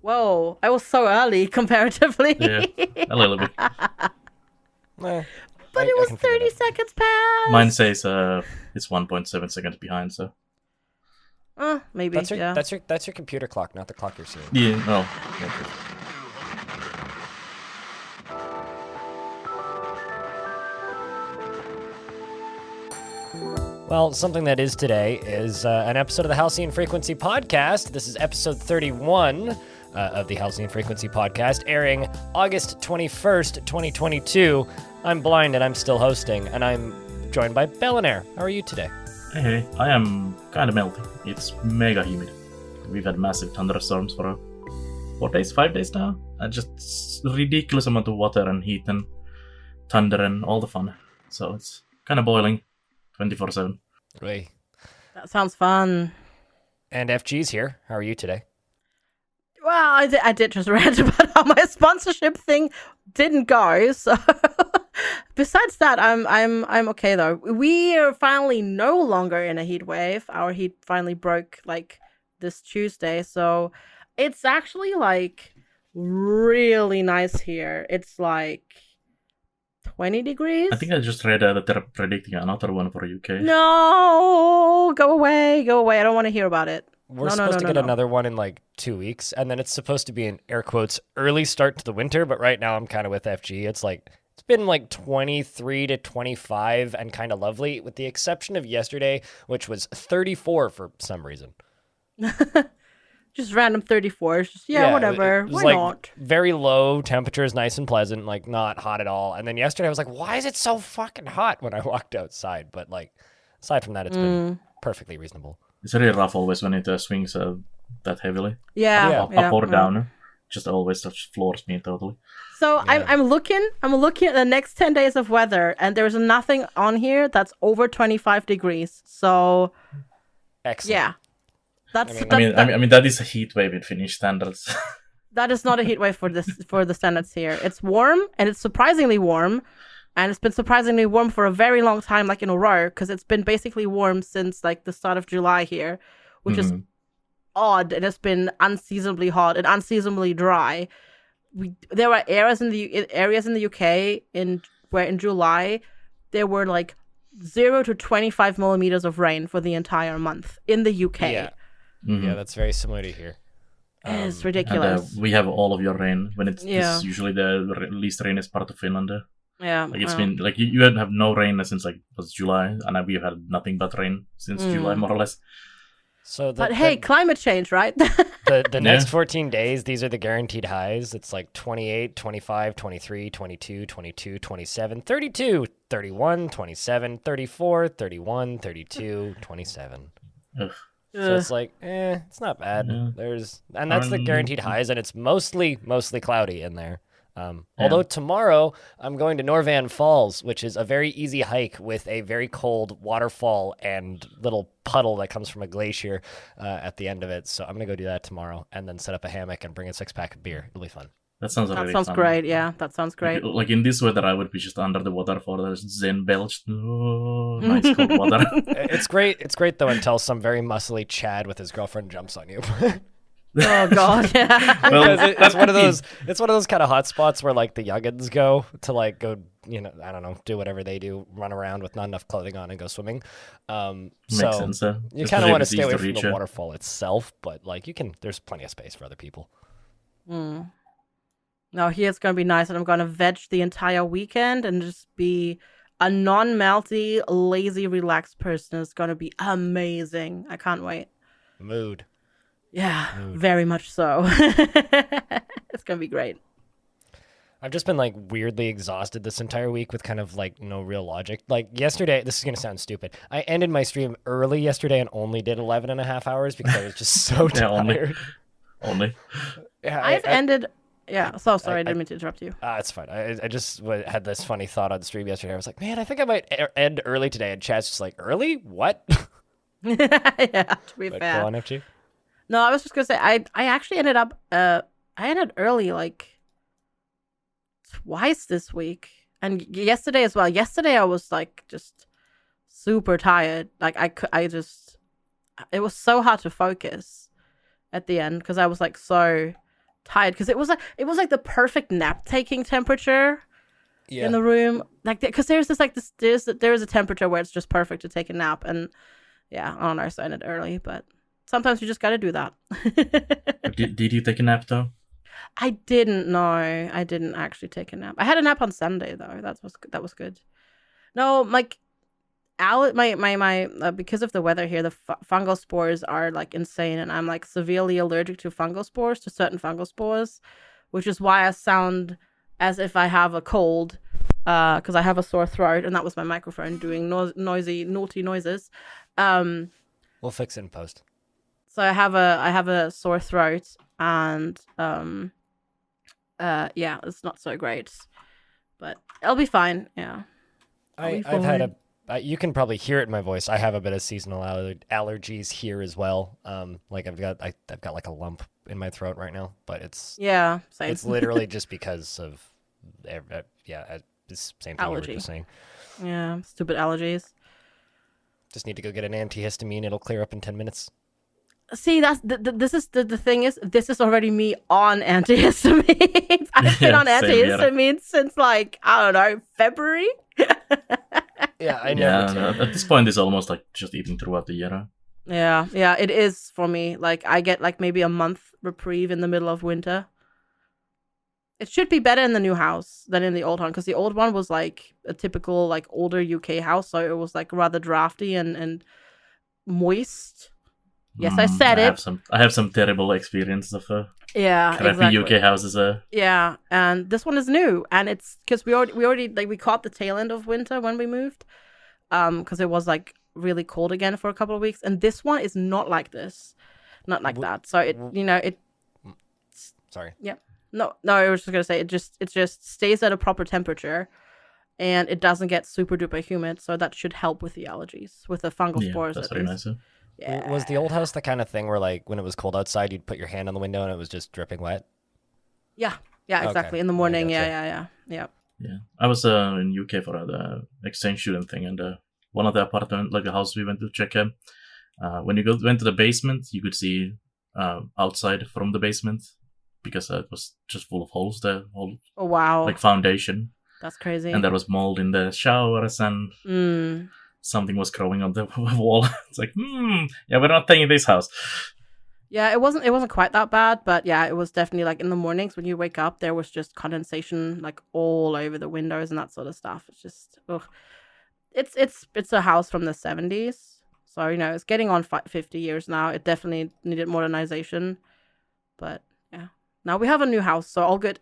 Whoa, I was so early comparatively. Yeah, a little bit. But it was 30 seconds past. Mine says it's 1.7 seconds behind, so. Maybe. That's your computer clock, not the clock you're seeing. Yeah, oh. Okay. Well, something that is today is an episode of the Halcyon Frequency Podcast. This is episode 31 of the Halcyon Frequency Podcast, airing August 21st, 2022. I'm blind and I'm still hosting, and I'm joined by Belannaer. How are you today? Hey, I am kind of melting. It's mega humid. We've had massive thunderstorms for 4 days, 5 days now. And just ridiculous amount of water and heat and thunder and all the fun. So it's kind of boiling 24/7. Right. That sounds fun. And FG's here. How are you today? Well, I did just rant about how my sponsorship thing didn't go. So besides that, I'm okay though. We are finally no longer in a heat wave. Our heat finally broke like this Tuesday, so it's actually like really nice here. It's like 20 degrees. I think I just read that they're predicting another one for UK. No, go away. I don't want to hear about it. We're supposed to get another one in like 2 weeks, and then it's supposed to be an air quotes early start to the winter, but right now I'm kind of with FG. It's been like 23 to 25 and kind of lovely, with the exception of yesterday, which was 34 for some reason. Just random 34s. Just, whatever. It was Why like not? very low temperatures, nice and pleasant, like not hot at all. And then yesterday I was like, why is it so fucking hot when I walked outside? But like, aside from that, it's been perfectly reasonable. It's really rough always when it swings that heavily. Yeah. Up or down. Just always floors me totally. So yeah. I'm looking at the next 10 days of weather, and there's nothing on here that's over 25 degrees. So excellent. Yeah. I mean that is a heat wave in Finnish standards. That is not a heat wave for the standards here. It's warm, and it's surprisingly warm, and it's been surprisingly warm for a very long time, like in a row, because it's been basically warm since like the start of July here, which is odd, and it's been unseasonably hot and unseasonably dry. There were areas in the UK where in July there were like 0 to 25 millimeters of rain for the entire month in the UK. Yeah. Yeah, that's very similar to here. It's ridiculous. And, we have all of your rain when it's usually the least rainiest part of Finland. Yeah, like it's been like you have no rain since like was July, and we've had nothing but rain since July more or less. So, but hey, climate change, right? the next 14 days, these are the guaranteed highs. It's like 28, 25, 23, 22, 22, 27, 32, 31, 27, 34, 31, 32, 27. Ugh. So it's like, it's not bad. Yeah. And that's the guaranteed highs, and it's mostly cloudy in there. Although tomorrow I'm going to Norvan Falls, which is a very easy hike with a very cold waterfall and little puddle that comes from a glacier at the end of it. So I'm going to go do that tomorrow and then set up a hammock and bring a 6-pack of beer. It'll be fun. That sounds really fun. Great. Yeah, that sounds great. Like in this weather, I would be just under the waterfall. There's Zen belched. Oh, nice cold water. It's great. It's great though until some very muscly Chad with his girlfriend jumps on you. Oh god! Yeah. Well, it's one of those. It's one of those kind of hot spots where like the youngins go to like go, I don't know, do whatever they do, run around with not enough clothing on and go swimming. Makes sense. You kind of want to stay away from the waterfall itself, but like you can. There's plenty of space for other people. No, here it's gonna be nice, and I'm gonna veg the entire weekend and just be a non-melty, lazy, relaxed person. It's gonna be amazing. I can't wait. Mood. Yeah, very much so. It's gonna be great. I've just been like weirdly exhausted this entire week with kind of like no real logic. Like yesterday, this is gonna sound stupid. I ended my stream early yesterday and only did 11 and a half hours because I was just so tired. Only. Yeah, I've ended. Yeah, so sorry, I didn't mean to interrupt you. It's fine. I just had this funny thought on the stream yesterday. I was like, man, I think I might end early today. And Chad's just like, early? What? Yeah, to be fair. Go on, FG. No, I was just gonna say I actually ended up I ended early like twice this week, and yesterday as well. Yesterday I was like just super tired. Like it was so hard to focus at the end because I was like so tired because it was like the perfect nap taking temperature in the room, like because there's a temperature where it's just perfect to take a nap, and yeah, I don't know, so I ended early, but sometimes you just got to do that. Did you take a nap though? I didn't. No, I didn't actually take a nap. I had a nap on Sunday though. That was good. No, like because of the weather here, the fungal spores are like insane, and I'm like severely allergic to fungal spores, to certain fungal spores, which is why I sound as if I have a cold, because I have a sore throat, and that was my microphone doing noisy, naughty noises. We'll fix it in post. So I have a sore throat, and yeah, it's not so great, but it'll be fine. Yeah, I've had you can probably hear it in my voice. I have a bit of seasonal allergies here as well. Like I've got like a lump in my throat right now, but it's same. It's literally just because of this same thing you were just saying. Yeah, stupid allergies. Just need to go get an antihistamine. It'll clear up in 10 minutes. See, that's this is the thing is, this is already me on antihistamines. I've been on antihistamines since like, I don't know, February. Yeah, I know. Yeah, at this point, it's almost like just eating throughout the year. Yeah, it is for me. Like I get like maybe a month reprieve in the middle of winter. It should be better in the new house than in the old one, because the old one was like a typical like older UK house, so it was like rather drafty and moist. Yes, I said it. I have some terrible experience of crappy exactly. UK houses. Yeah, and this one is new, and it's because we already like we caught the tail end of winter when we moved, because it was like really cold again for a couple of weeks, and this one is not like this, not like that. So it Sorry. Yeah. No, I was just gonna say it just stays at a proper temperature, and it doesn't get super duper humid, so that should help with the allergies, with the fungal spores. That's very nice. Yeah. Was the old house the kind of thing where like when it was cold outside, you'd put your hand on the window and it was just dripping wet? Yeah, exactly. Okay. In the morning, Gotcha. yeah. I was in UK for the exchange student thing, and one of the apartment, like the house we went to check in, when you went to the basement, you could see outside from the basement, because it was just full of holes, the whole like foundation. That's crazy. And there was mold in the showers, and something was growing on the wall. It's like, yeah, we're not taking this house. Yeah, it wasn't quite that bad, but yeah, it was definitely like in the mornings when you wake up, there was just condensation like all over the windows and that sort of stuff. It's just, ugh. It's a house from the 70s, so it's getting on 50 years now. It definitely needed modernization, but yeah, now we have a new house, so all good.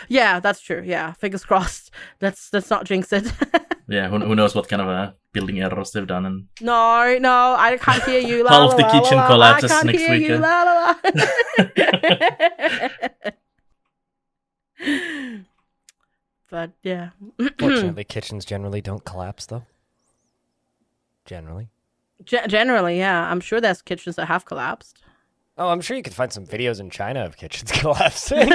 Yeah, that's true. Yeah, fingers crossed. Let's not jinx it. Yeah, who knows what kind of building errors they've done. And No, I can't hear you. Half of the kitchen collapses next week. But yeah. Fortunately, kitchens generally don't collapse, though. Generally. Generally, yeah. I'm sure there's kitchens that have collapsed. Oh, I'm sure you could find some videos in China of kitchens collapsing.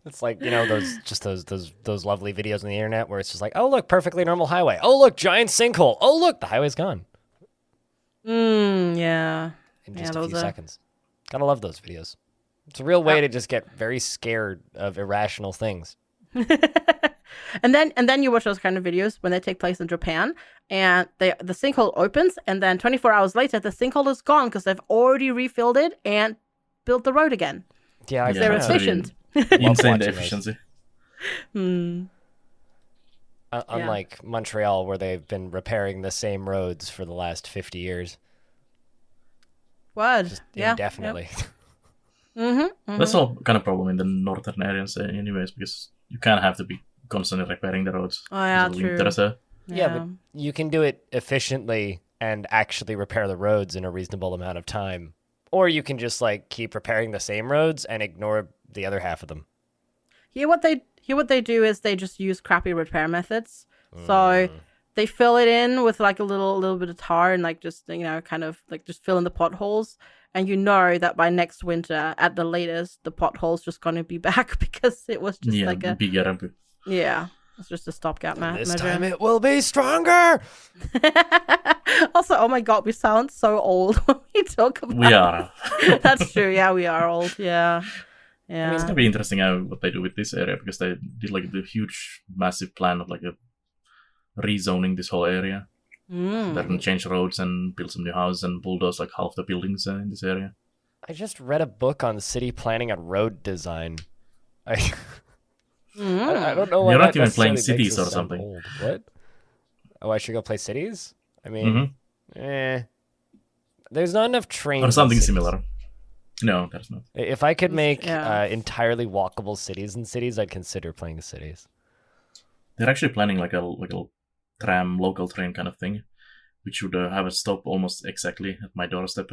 It's like, those lovely videos on the internet where it's just like, oh, look, perfectly normal highway. Oh, look, giant sinkhole. Oh, look, the highway's gone. Yeah. In just a few seconds. Gotta love those videos. It's a real way to just get very scared of irrational things. And then you watch those kind of videos when they take place in Japan, and the sinkhole opens, and then 24 hours later, the sinkhole is gone because they've already refilled it and built the road again. Yeah, they're efficient. Insane the efficiency. Unlike Montreal, where they've been repairing the same roads for the last 50 years. What? Just indefinitely. Yeah. That's all kind of problem in the northern areas anyways, because you kind of have to be constantly repairing the roads. Oh, yeah, true. Yeah, but you can do it efficiently and actually repair the roads in a reasonable amount of time. Or you can just like keep repairing the same roads and ignore the other half of them. Here what they do is they just use crappy repair methods. So they fill it in with like a little bit of tar and like just kind of like just fill in the potholes, and that by next winter at the latest the potholes just gonna be back because it was just like a bigger. Yeah. It's just a stopgap This measure. time it will be stronger. Also, oh my god, we sound so old when we talk about. We are. That's true. Yeah, we are old. Yeah. It's gonna be interesting what they do with this area, because they did like the huge, massive plan of like a rezoning this whole area. They're gonna change roads and build some new houses and bulldoze like half the buildings in this area. I just read a book on city planning and road design. I don't know why You're not that even playing necessarily makes cities us or sound something. old. What? Oh, I should go play cities? I mean, there's not enough trains. Or something in cities. similar. No, there's not. If I could make Yeah. entirely walkable cities in cities, I'd consider playing cities. They're actually planning like a tram, local train kind of thing, which would have a stop almost exactly at my doorstep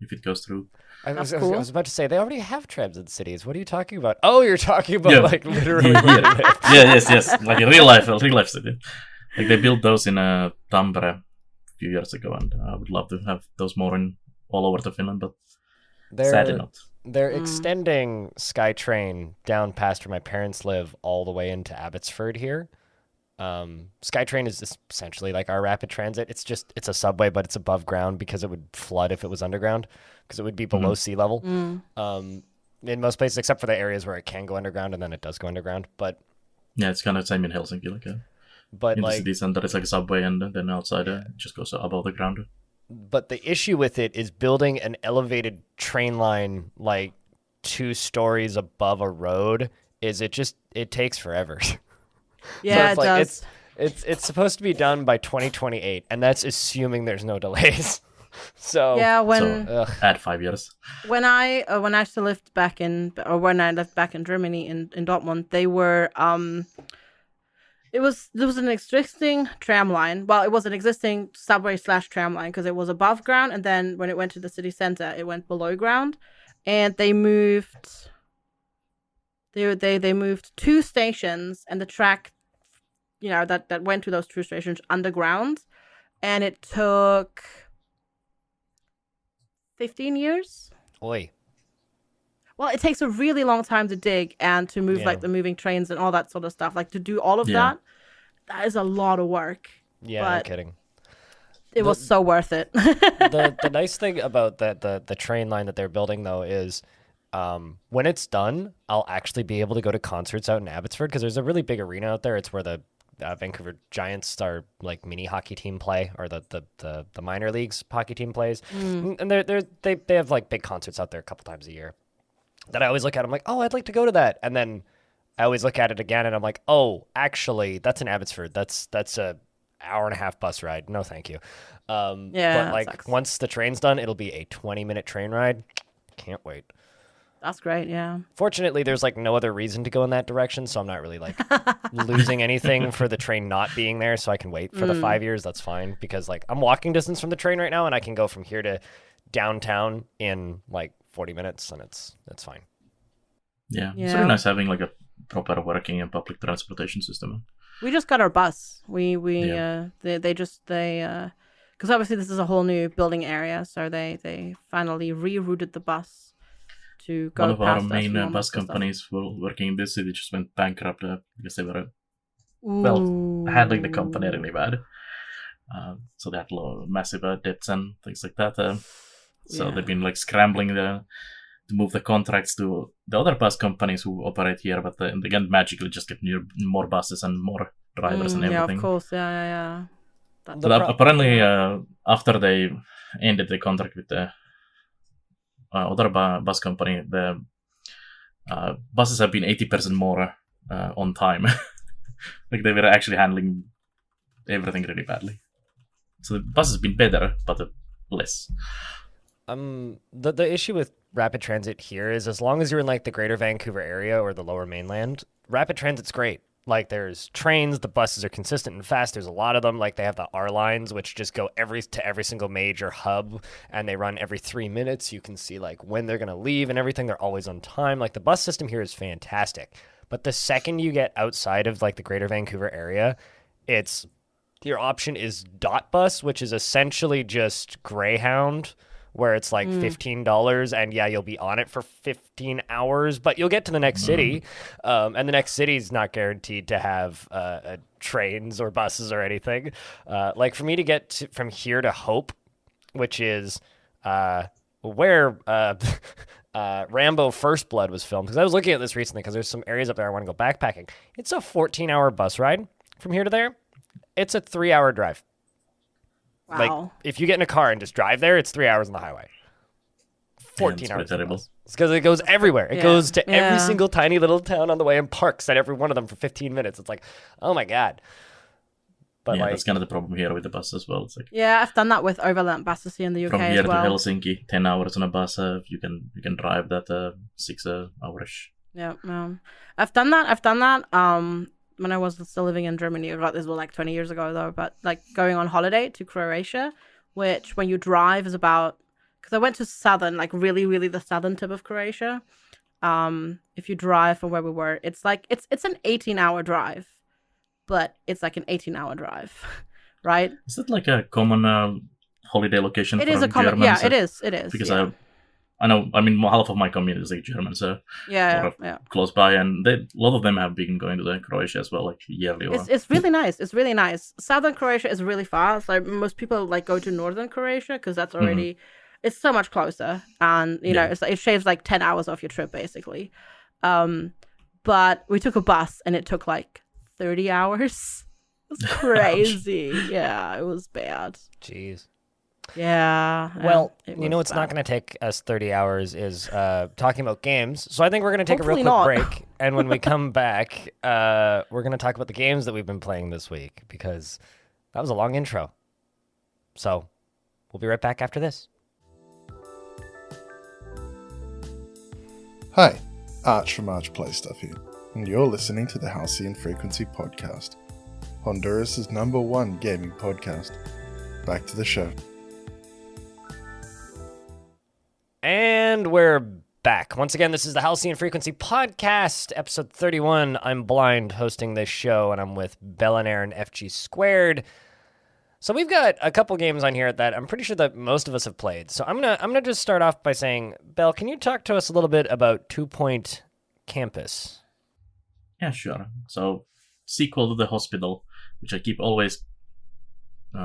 if it goes through. I was cool. about to say, they already have trams in cities. What are you talking about? Oh, you're talking about Yeah. like literally. Yes. Like a real life city. Like they built those in Tampere a few years ago, and I would love to have those more in all over the Finland, but sadly not. They're extending SkyTrain down past where my parents live all the way into Abbotsford here. SkyTrain is essentially like our rapid transit. It's a subway, but it's above ground because it would flood if it was underground, because it would be below sea level. In most places, except for the areas where it can go underground, and then it does go underground. But Yeah, it's kind of the same in Helsinki. Like but in the like city center, it's like a subway, and then outside it just goes above the ground. but the issue with it is building an elevated train line like 2 stories above a road it takes forever. Yeah, So it it's does. It's supposed to be done by 2028, and that's assuming there's no delays. So Yeah, when So add 5 years. when I actually lived back in, or when I lived back in Germany in Dortmund, they were there was an existing tram line. Well, it was an existing subway / tram line because it was above ground, and then when it went to the city center, it went below ground, and they moved. They moved 2 stations and the track, that went to those 2 stations underground, and it took 15 years. Oi. Well, it takes a really long time to dig and to move Yeah. like the moving trains and all that sort of stuff. Like to do all of Yeah. that is a lot of work. Yeah, no But kidding. it was so worth it. The nice thing about the train line that they're building though is when it's done, I'll actually be able to go to concerts out in Abbotsford, because there's a really big arena out there. It's where the Vancouver Giants, our like mini hockey team, play, or the minor leagues hockey team plays, and they have like big concerts out there a couple times a year. That I always look at. I'm like, oh, I'd like to go to that, and then I always look at it again, and I'm like, oh, actually, that's in Abbotsford. That's a hour and a half bus ride. No, thank you. Yeah, but that like sucks. once the train's done, it'll be a 20-minute train ride. Can't wait. That's great. Yeah. Fortunately, there's like no other reason to go in that direction, so I'm not really like losing anything for the train not being there. So I can wait for the 5 years. That's fine, because like I'm walking distance from the train right now, and I can go from here to downtown in like 40 minutes, and it's fine. Yeah. It's Yeah. really nice having like a proper working and public transportation system. We just got our bus. They because obviously this is a whole new building area, so they finally rerouted the bus to go One of our past us main from bus almost the stuff. companies working in this city just went bankrupt because they were Ooh. handling the company really bad. So they had massive debts and things like that. So Yeah. they've been like scrambling to move the contracts to the other bus companies who operate here, but in the end magically just get more buses and more drivers and Yeah, everything. of course. Yeah. That's But apparently, after they ended the contract with the other bus company, the buses have been 80% more on time. Like they were actually handling everything really badly. So the bus has been better, but less. The issue with rapid transit here is, as long as you're in like the greater Vancouver area or the lower mainland, rapid transit's great. Like there's trains, the buses are consistent and fast. There's a lot of them. Like they have the R lines, which just go to every single major hub, and they run every 3 minutes. You can see like when they're gonna leave and everything. They're always on time. Like the bus system here is fantastic. But the second you get outside of like the greater Vancouver area, your option is dot bus, which is essentially just Greyhound where it's like $15, and yeah, you'll be on it for 15 hours, but you'll get to the next city, and the next city is not guaranteed to have trains or buses or anything. Like for me to get from here to Hope, which is where Rambo First Blood was filmed, because I was looking at this recently because there's some areas up there I want to go backpacking. It's a 14-hour bus ride from here to there. It's a 3-hour drive. Wow. Like, if you get in a car and just drive there, it's 3 hours on the highway. 14 hours. Terrible. It's because it goes everywhere. It goes to every single tiny little town on the way and parks at every one of them for 15 minutes. It's like, oh my God. But yeah, like, that's kind of the problem here with the bus as well. It's like, yeah, I've done that with Overland buses here in the UK from here as well. to Helsinki, 10 hours on a bus. You can drive that 6 hours. Yeah, I've done that. When I was still living in Germany. This was like 20 years ago though. But like going on holiday to Croatia, which when you drive is about, because I went to southern, like really, really the southern tip of Croatia. If you drive from where we were, it's like it's an 18-hour drive, but it's like an 18-hour drive, right? Is that like a common holiday location? It for is a common, Germans? yeah, it is. Because yeah. I know, I mean, half of my community is like German, so yeah. close by, and a lot of them have been going to the Croatia as well, like yearly. It's really nice. It's really nice. Southern Croatia is really far. So most people like go to northern Croatia because that's already it's so much closer, and you know it shaves like 10 hours off your trip basically. But we took a bus and it took like 30 hours. It was crazy. Yeah, it was bad. jeez. Yeah. Well, you know what's not going to take us 30 hours is talking about games. So I think we're going to take Hopefully a real quick not. break. And when we come back, we're going to talk about the games that we've been playing this week, because that was a long intro. So we'll be right back after this. Hi, Arch from Arch Play Stuff here, and you're listening to the Halcyon Frequency Podcast, Honduras' #1 gaming podcast. Back to the show. And we're back. Once again, this is the Halcyon Frequency Podcast, episode 31. I'm Blind, hosting this show, and I'm with Belannaer and FG squared. So we've got a couple games on here that I'm pretty sure that most of us have played. So I'm gonna just start off by saying, Bell, can you talk to us a little bit about 2 Point Campus? Yeah, sure. So, sequel to The Hospital, which I keep always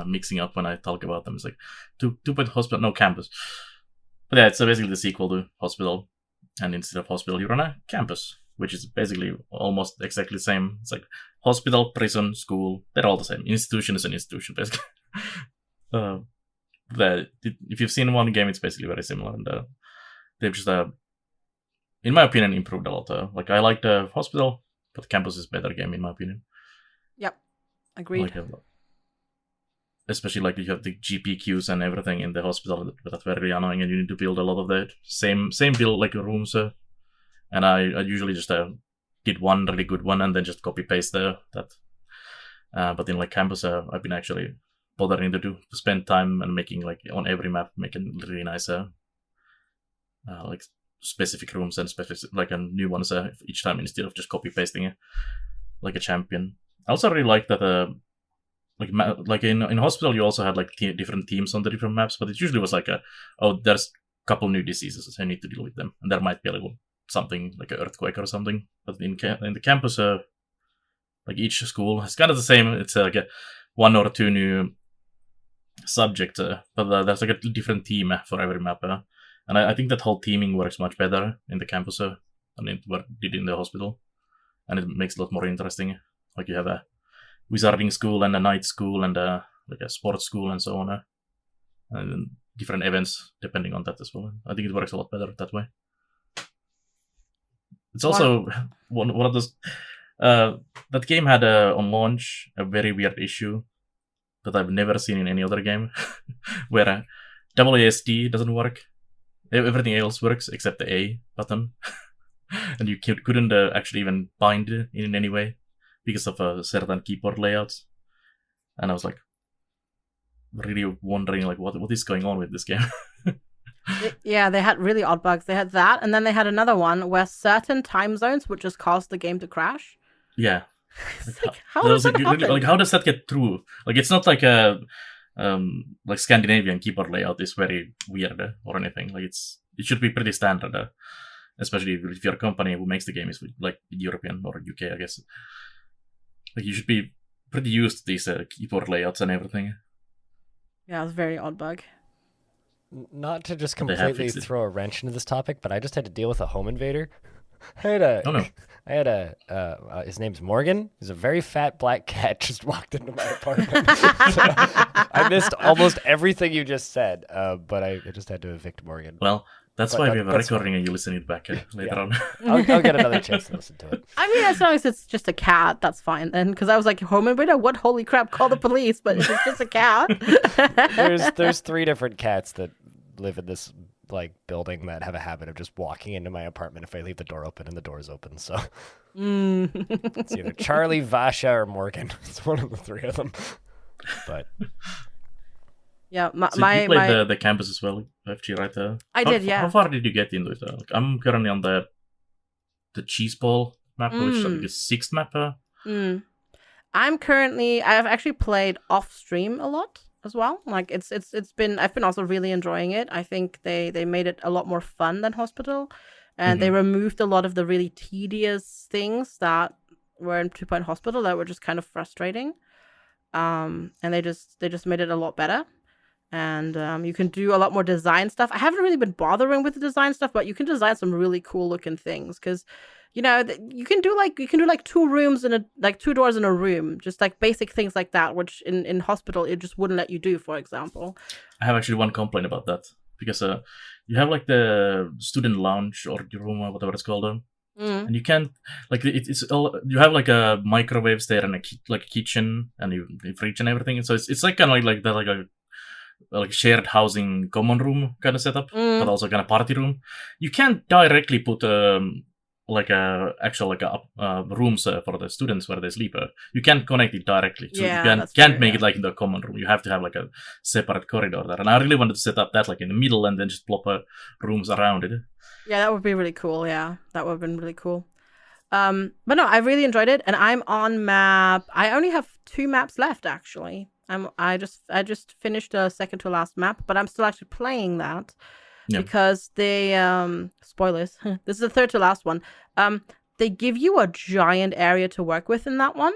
mixing up when I talk about them. It's like 2 Point Hospital, no, Campus. But yeah, it's basically the sequel to Hospital, and instead of hospital, you run a campus, which is basically almost exactly the same. It's like hospital, prison, school, they're all the same. Institution is an institution, basically. If you've seen one game, it's basically very similar, and they've just, in my opinion, improved a lot. Like, I like the hospital, but campus is a better game, in my opinion. Yep. Agreed. Like, especially like you have the GP queues and everything in the hospital, that's very annoying, and you need to build a lot of the same build like rooms. And I usually just did one really good one and then just copy paste that. But in like campus, I've been actually bothering to spend time and making like on every map, making really nice like specific rooms and specific like new ones each time instead of just copy pasting it like a champion. I also really like that. Like in hospital, you also had like different teams on the different maps, but it usually was like there's a couple new diseases, I need to deal with them, and there might be a little something like an earthquake or something. But in the campus, like each school has kind of the same. It's like a 1 or 2 new subject, but there's like a different team for every map, and I think that whole teaming works much better in the campus than it did in the hospital, and it makes it a lot more interesting. Like you have a wizarding school and a night school and like a sports school and so on, and different events depending on that as well. I think it works a lot better that way. It's also one of those that game had on launch a very weird issue that I've never seen in any other game, where WASD doesn't work. Everything else works except the A button, and you couldn't actually even bind it in any way because of certain keyboard layouts. And I was like really wondering like what is going on with this game. Yeah, they had really odd bugs. They had that, and then they had another one where certain time zones would just cause the game to crash. Yeah. It's like, how does that happen? Like, how does that get through? Like, it's not like like Scandinavian keyboard layout is very weird or anything. Like it should be pretty standard, especially if you're a company who makes the game is like European or UK, I guess. Like you should be pretty used to these keyboard layouts and everything. Yeah, it's a very odd bug. Not to just completely throw a wrench into this topic, but I just had to deal with a home invader. I had a his name's Morgan. He's a very fat black cat just walked into my apartment. So I missed almost everything you just said, but I just had to evict Morgan. Well, that's why we have a recording and you listen it back later on. I'll get another chance to listen to it. I mean, as long as it's just a cat, that's fine then. Because I was like, home invader? What? Holy crap, call the police. But if it's just a cat. There's 3 different cats that live in this like building that have a habit of just walking into my apartment if I leave the door open and the door's open. So it's either Charlie, Vasha, or Morgan. It's one of the 3 of them. But yeah, you played the campus as well, FG, right there. I did, yeah. How far did you get into it? Like, I'm currently on the cheese ball map, which is like the 6th map. I've actually played off stream a lot as well. Like I've been also really enjoying it. I think they made it a lot more fun than Hospital, and they removed a lot of the really tedious things that were in 2 Point Hospital that were just kind of frustrating. And they just made it a lot better. And you can do a lot more design stuff. I haven't really been bothering with the design stuff, but you can design some really cool looking things because, you know, you can do like 2 rooms in 2 doors in a room, just like basic things like that, which in Hospital it just wouldn't let you do, for example. I have actually one complaint about that because you have like the student lounge or your room or whatever it's called, and you can't like it's all, you have like a microwaves there and a kitchen and you fridge and everything, and so it's like kind of like that like shared housing common room kind of setup, but also kind of party room. You can't directly put rooms for the students where they sleep. You can't connect it directly, so you can't make it like in the common room. You have to have like a separate corridor there, and I really wanted to set up that like in the middle and then just plop rooms around it. Yeah, that would be really cool. Yeah, that would have been really cool. But no, I really enjoyed it, and I'm on map. I only have 2 maps left actually. I just finished the second to last map, but I'm still actually playing that because they spoilers. This is the third to last one. They give you a giant area to work with in that one,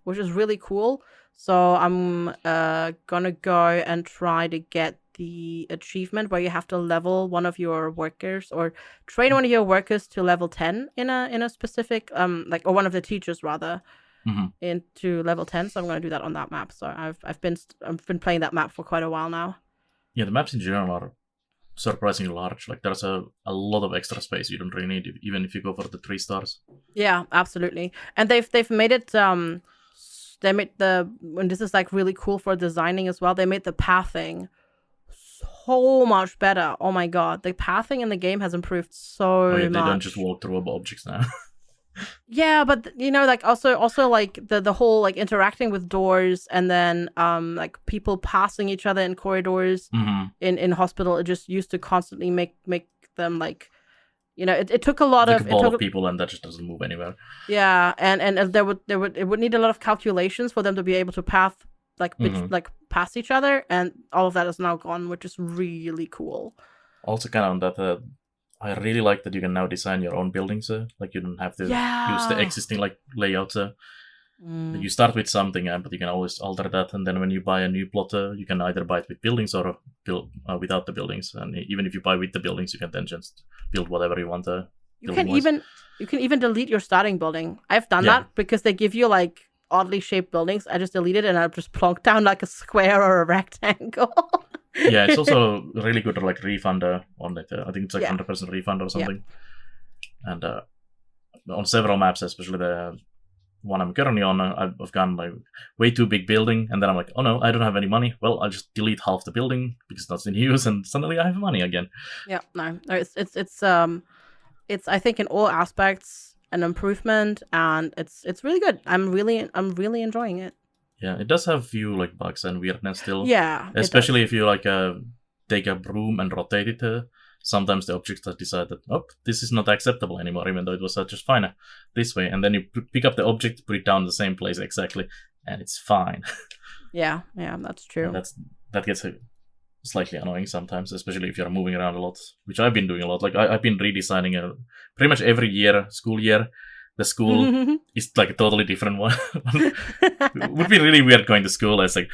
which is really cool. So I'm gonna go and try to get the achievement where you have to level one of your workers or train one of your workers to level 10 in a specific or one of the teachers rather. Into level 10, so I'm going to do that on that map. So I've been playing that map for quite a while now. Yeah, the maps in general are surprisingly large. Like there's a lot of extra space you don't really need, even if you go for the 3 stars. Yeah, absolutely. And they've made it. They made and this is like really cool for designing as well. They made the pathing so much better. Oh my god, the pathing in the game has improved so much. They don't just walk through objects now. Yeah, but you know, like also like the whole like interacting with doors and then like people passing each other in corridors in Hospital, it just used to constantly make them like, you know, it took a lot of people and that just doesn't move anywhere. Yeah, and it would need a lot of calculations for them to be able to pass past each other, and all of that is now gone, which is really cool. Also, kind of on that. I really like that you can now design your own buildings. Like you don't have to use the existing like layouts. You start with something, but you can always alter that. And then when you buy a new plot, you can either buy it with buildings or build without the buildings. And even if you buy with the buildings, you can then just build whatever you want. You can even delete your starting building. I've done that because they give you like oddly shaped buildings. I just delete it and I just plonk down like a square or a rectangle. Yeah, it's also really good to like refund on it. I think it's like 100% refund or something. Yeah. And on several maps, especially the one I'm currently on, I've gone like way too big building, and then I'm like, oh no, I don't have any money. Well, I'll just delete half the building because that's in use, and suddenly I have money again. Yeah, no, it's I think in all aspects an improvement, and it's really good. I'm really enjoying it. Yeah, it does have a few like bugs and weirdness still. Yeah, especially if you like take a broom and rotate it. Sometimes the objects have decided, oh, this is not acceptable anymore, even though it was just fine this way. And then you pick up the object, put it down in the same place exactly, and it's fine. Yeah, that's true. And that gets slightly annoying sometimes, especially if you're moving around a lot, which I've been doing a lot. Like I've been redesigning pretty much every school year. The school is like a totally different one. It would be really weird going to school. It's like,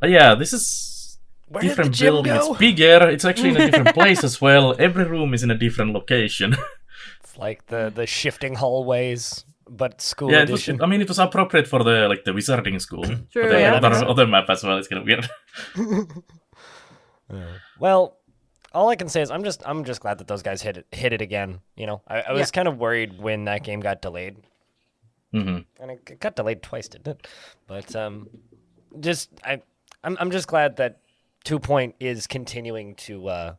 oh, yeah, this is Where different did the gym building. go? It's bigger. It's actually in a different place as well. Every room is in a different location. It's like the shifting hallways, but school Yeah, edition. it was appropriate for the wizarding school. True, But the yeah. other map as well. It's kind of weird. Well, all I can say is I'm just glad that those guys hit it again. You know, I was kind of worried when that game got delayed, and it got delayed twice, didn't it? But I'm just glad that 2 Point is continuing to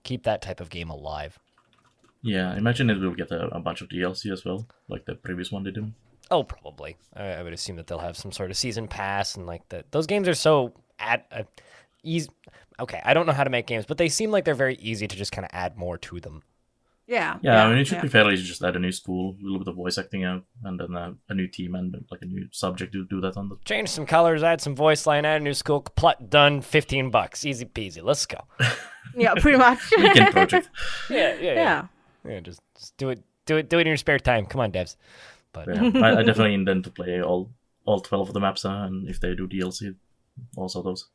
keep that type of game alive. Yeah, I imagine it will get a bunch of DLC as well, like the previous one did. Oh, probably. I would assume that they'll have some sort of season pass and like that. Those games are so easy. Okay, I don't know how to make games, but they seem like they're very easy to just kind of add more to them. Yeah. Yeah, it should be fairly easy to just add a new school, a little bit of voice acting, and then a new team and like a new subject to do that on the. Change some colors, add some voice line, add a new school, plot done, $15, easy peasy. Let's go. Yeah, pretty much. Weekend project. Yeah. Just do it in your spare time. Come on, devs. But Yeah, I definitely intend to play all 12 of the maps, and if they do DLC, also those.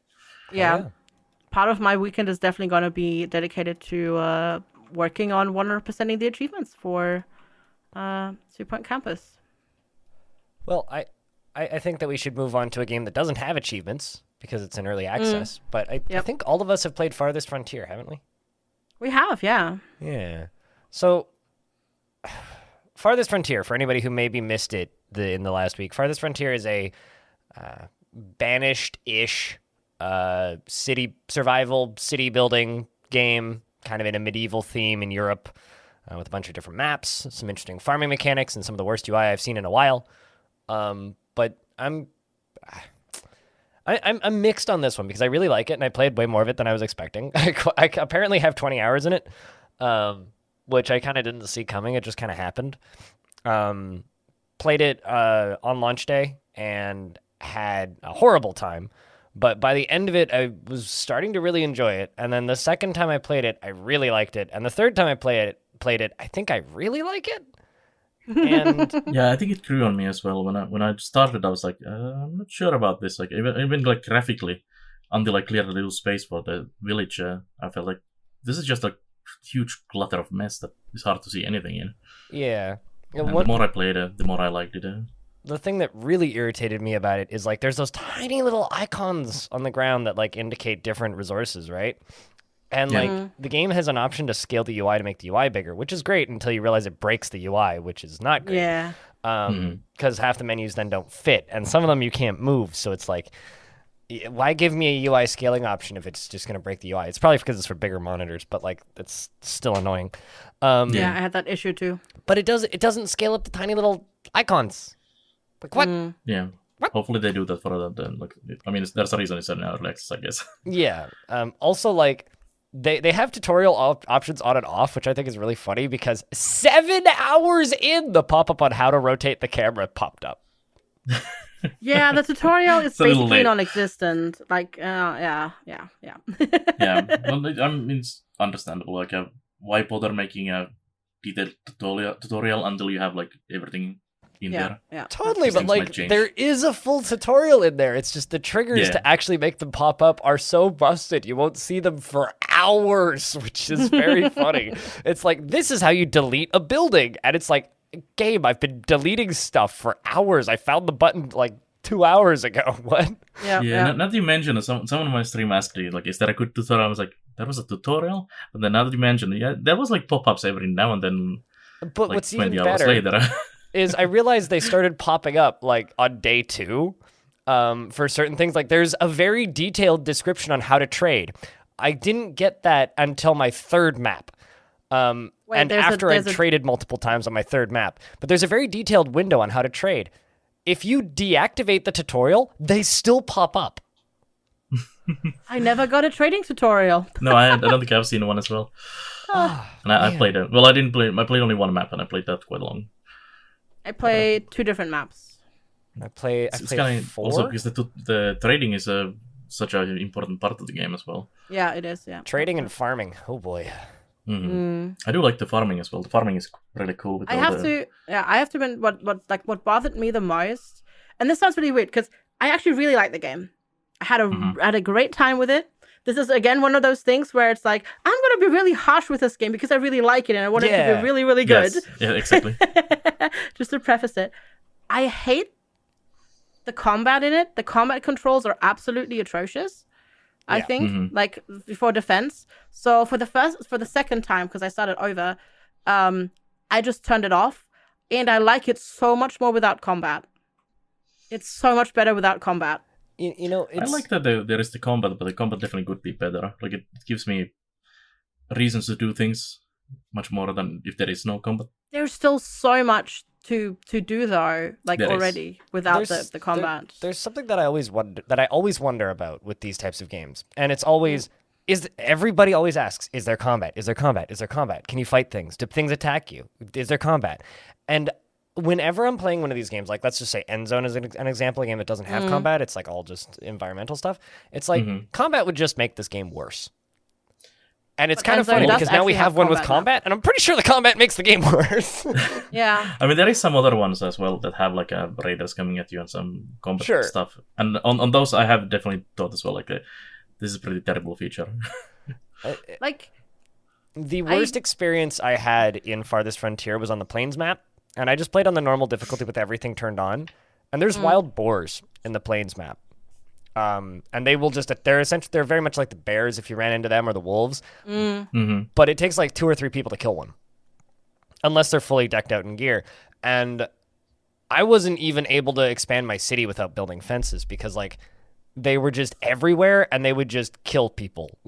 Yeah. Part of my weekend is definitely going to be dedicated to working on 100%ing the achievements for 2 Point Campus. Well, I think that we should move on to a game that doesn't have achievements because it's in early access. But I think all of us have played Farthest Frontier, haven't we? We have, yeah. Yeah. So, Farthest Frontier, for anybody who maybe missed it in the last week, Farthest Frontier is a banished-ish city survival, city building game, kind of in a medieval theme in Europe, with a bunch of different maps, some interesting farming mechanics, and some of the worst UI I've seen in a while. But I'm mixed on this one because I really like it, and I played way more of it than I was expecting. I apparently have 20 hours in it, which I kind of didn't see coming. It just kind of happened. Played it on launch day and had a horrible time. But by the end of it, I was starting to really enjoy it. And then the second time I played it, I really liked it. And the third time I played it, I think I really like it. And Yeah, I think it grew on me as well. When I started, I was like, I'm not sure about this. Like even like graphically, until I cleared a little space for the village, I felt like this is just a huge clutter of mess that is hard to see anything in. yeah. And the more I played it, the more I liked it. The thing that really irritated me about it is like there's those tiny little icons on the ground that like indicate different resources, right? And like the game has an option to scale the UI to make the UI bigger, which is great until you realize it breaks the UI, which is not great. Yeah. Because half the menus then don't fit, and some of them you can't move. So it's like, why give me a UI scaling option if it's just going to break the UI? It's probably because it's for bigger monitors, but like it's still annoying. Yeah, I had that issue too. But it doesn't scale up the tiny little icons. Like what? Yeah. What? Hopefully they do that for the like. I mean, there's a reason it's in early access, I guess. Yeah. Also, like they have tutorial options on and off, which I think is really funny because 7 hours in, the pop-up on how to rotate the camera popped up. Yeah, the tutorial is It's a little basically late. non-existent. Like, yeah. Yeah. Well, I mean, it's understandable. Like, why bother making a detailed tutorial until you have like everything in there? Yeah. Totally, but Things might like change. there is a full tutorial in there. It's just the triggers Yeah. to actually make them pop up are so busted. You won't see them for hours, which is very funny. It's like, this is how you delete a building. And it's like, game, I've been deleting stuff for hours. I found the button like 2 hours ago. What? Yeah. Not to mention, someone on my stream asked me, like, is there a good tutorial? I was like, there was a tutorial? But then now that you mention it, yeah, there was like pop-ups every now and then, But like what's 20 even hours better later. is I realized they started popping up like on day 2 for certain things. Like there's a very detailed description on how to trade. I didn't get that until my 3rd map. And after I traded multiple times on my 3rd map. But there's a very detailed window on how to trade. If you deactivate the tutorial, they still pop up. I never got a trading tutorial. No, I don't think I've seen one as well. And I played it. Well, I didn't play. I played only one map, and I played that quite long. I played 2 different maps. I play It's kind of 4. also because the trading is such an important part of the game as well. Yeah, it is. Yeah, Trading and farming. Oh boy. I do like the farming as well. The farming is really cool. With I have to admit what bothered me the most, and this sounds really weird because I actually really like the game. I had a great time with it. This is again one of those things where it's like I'm gonna be really harsh with this game because I really like it and I want it to be really, really good. Yes. Yeah, exactly. Just to preface it, I hate the combat in it. The combat controls are absolutely atrocious. I think, like for defense. So for the second time, because I started over, I just turned it off, and I like it so much more without combat. It's so much better without combat. You know, I like that there is the combat, but the combat definitely could be better. Like it gives me reasons to do things much more than if there is no combat. There's still so much to do though, like There already without the combat. There's something that I always wonder about with these types of games, and it's always everybody always asks, is there combat? Is there combat? Is there combat? Can you fight things? Do things attack you? Is there combat? And whenever I'm playing one of these games, like let's just say Endzone is an example, a game that doesn't have combat, it's like all just environmental stuff. It's like combat would just make this game worse. And it's kind of funny because now we have one with combat, and I'm pretty sure the combat makes the game worse. Yeah. I mean, there is some other ones as well that have like raiders coming at you and some combat stuff. And on those, I have definitely thought as well, like, this is a pretty terrible feature. Like, the worst experience I had in Farthest Frontier was on the Plains map, and I just played on the normal difficulty with everything turned on. And there's wild boars in the Plains map. And they will they're very much like the bears if you ran into them, or the wolves. But it takes like 2 or 3 people to kill one, unless they're fully decked out in gear. And I wasn't even able to expand my city without building fences because like they were just everywhere and they would just kill people.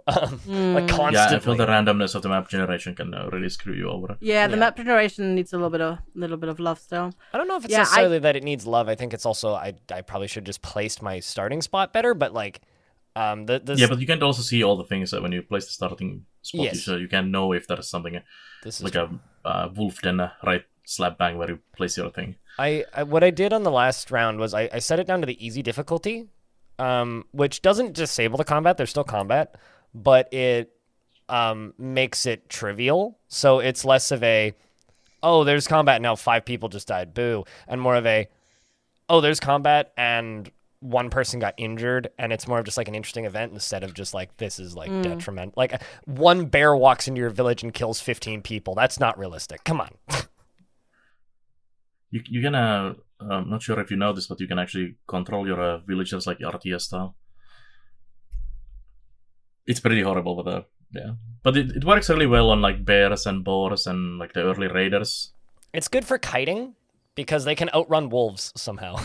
Like constantly. Yeah, I feel the randomness of the map generation can really screw you over. Yeah, the map generation needs a little bit of love still. I don't know if it's necessarily that it needs love. I think it's also I probably should just placed my starting spot better. But like, but you can also see all the things that when you place the starting spot, so you can know if there is something like a wolf den right slap bang where you place your thing. What I did on the last round was I set it down to the easy difficulty, which doesn't disable the combat. There's still combat. But it makes it trivial. So it's less of a, oh, there's combat, now 5 people just died, boo. And more of a, oh, there's combat and 1 person got injured. And it's more of just like an interesting event instead of just like, this is like detrimental. Like 1 bear walks into your village and kills 15 people. That's not realistic. Come on. You can, I'm not sure if you know this, but you can actually control your villagers like RTS style. It's pretty horrible, but but it works really well on like bears and boars and like the early raiders. It's good for kiting because they can outrun wolves somehow.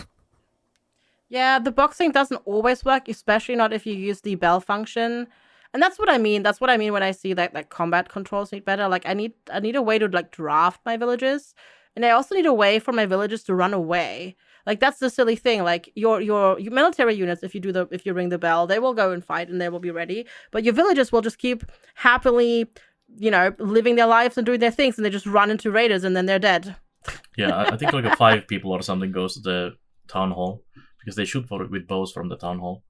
Yeah, the boxing doesn't always work, especially not if you use the bell function. And that's what I mean. That's what I mean when I see that like combat controls need better. Like I need a way to like draft my villages, and I also need a way for my villages to run away. Like that's the silly thing. Like your military units, if you ring the bell, they will go and fight and they will be ready. But your villagers will just keep happily, living their lives and doing their things, and they just run into raiders and then they're dead. Yeah, I think like 5 people or something goes to the town hall because they shoot with bows from the town hall.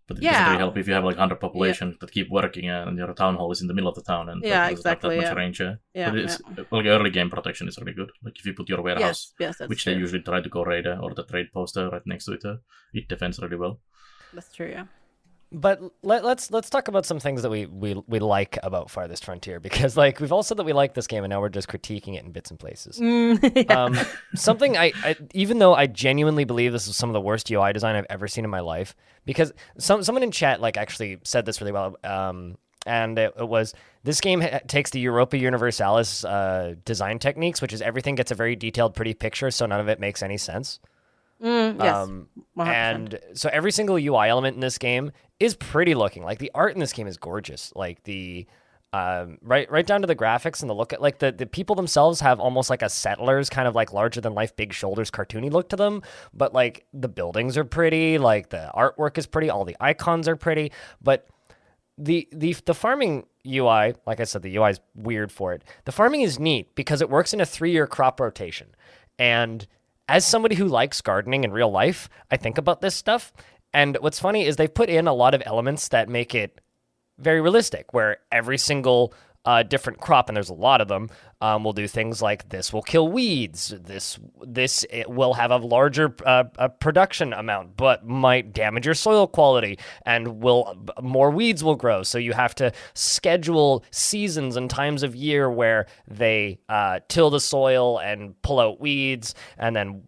But it doesn't really help if you have like 100 population that keep working and your town hall is in the middle of the town and exactly, not that much range. But it's like early game protection is really good. Like if you put your warehouse, which they usually try to go raider or the trade poster right next to it, it defends really well. That's true, yeah. But let's talk about some things that we like about Farthest Frontier, because like we've all said that we like this game and now we're just critiquing it in bits and places. Something I even though I genuinely believe this is some of the worst UI design I've ever seen in my life, because someone in chat like actually said this really well, and it was this game takes the Europa Universalis design techniques, which is everything gets a very detailed, pretty picture, so none of it makes any sense. Yes, 100%. And so every single UI element in this game is pretty looking. Like the art in this game is gorgeous. Like the right down to the graphics and the look at like the people themselves have almost like a Settlers kind of like larger than life, big shoulders, cartoony look to them. But like the buildings are pretty, like the artwork is pretty, all the icons are pretty. But the farming UI, like I said, the UI is weird for it. The farming is neat because it works in a 3-year crop rotation, and as somebody who likes gardening in real life, I think about this stuff. And what's funny is they've put in a lot of elements that make it very realistic, where every single different crop, and there's a lot of them, will do things like this will kill weeds, this it will have a larger production amount, but might damage your soil quality, and more weeds will grow. So you have to schedule seasons and times of year where they till the soil and pull out weeds, and then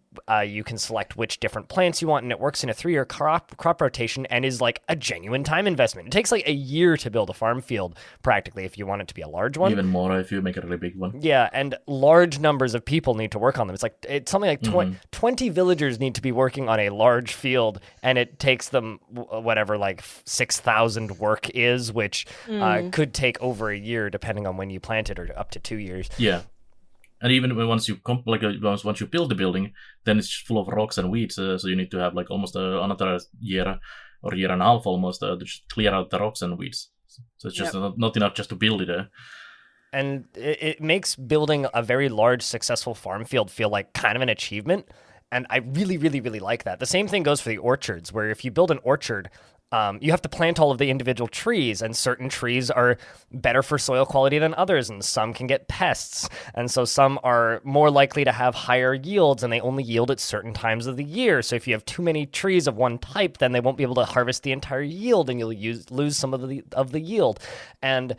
you can select which different plants you want, and it works in a 3-year crop rotation and is like a genuine time investment. It takes like a year to build a farm field, practically, if you want it to be a large one. Even more if you make it a really big one. Yeah, and large numbers of people need to work on them. It's something like 20 villagers need to be working on a large field, and it takes them whatever like 6,000 work is, which could take over a year depending on when you plant it, or up to 2 years. Yeah. And even once you once you build the building, then it's full of rocks and weeds. So you need to have like almost another year or year and a half almost to just clear out the rocks and weeds. So it's just not enough just to build it. And it makes building a very large, successful farm field feel like kind of an achievement. And I really, really, really like that. The same thing goes for the orchards, where if you build an orchard, you have to plant all of the individual trees, and certain trees are better for soil quality than others, and some can get pests. And so some are more likely to have higher yields, and they only yield at certain times of the year. So if you have too many trees of one type, then they won't be able to harvest the entire yield, and you'll lose some of the yield. And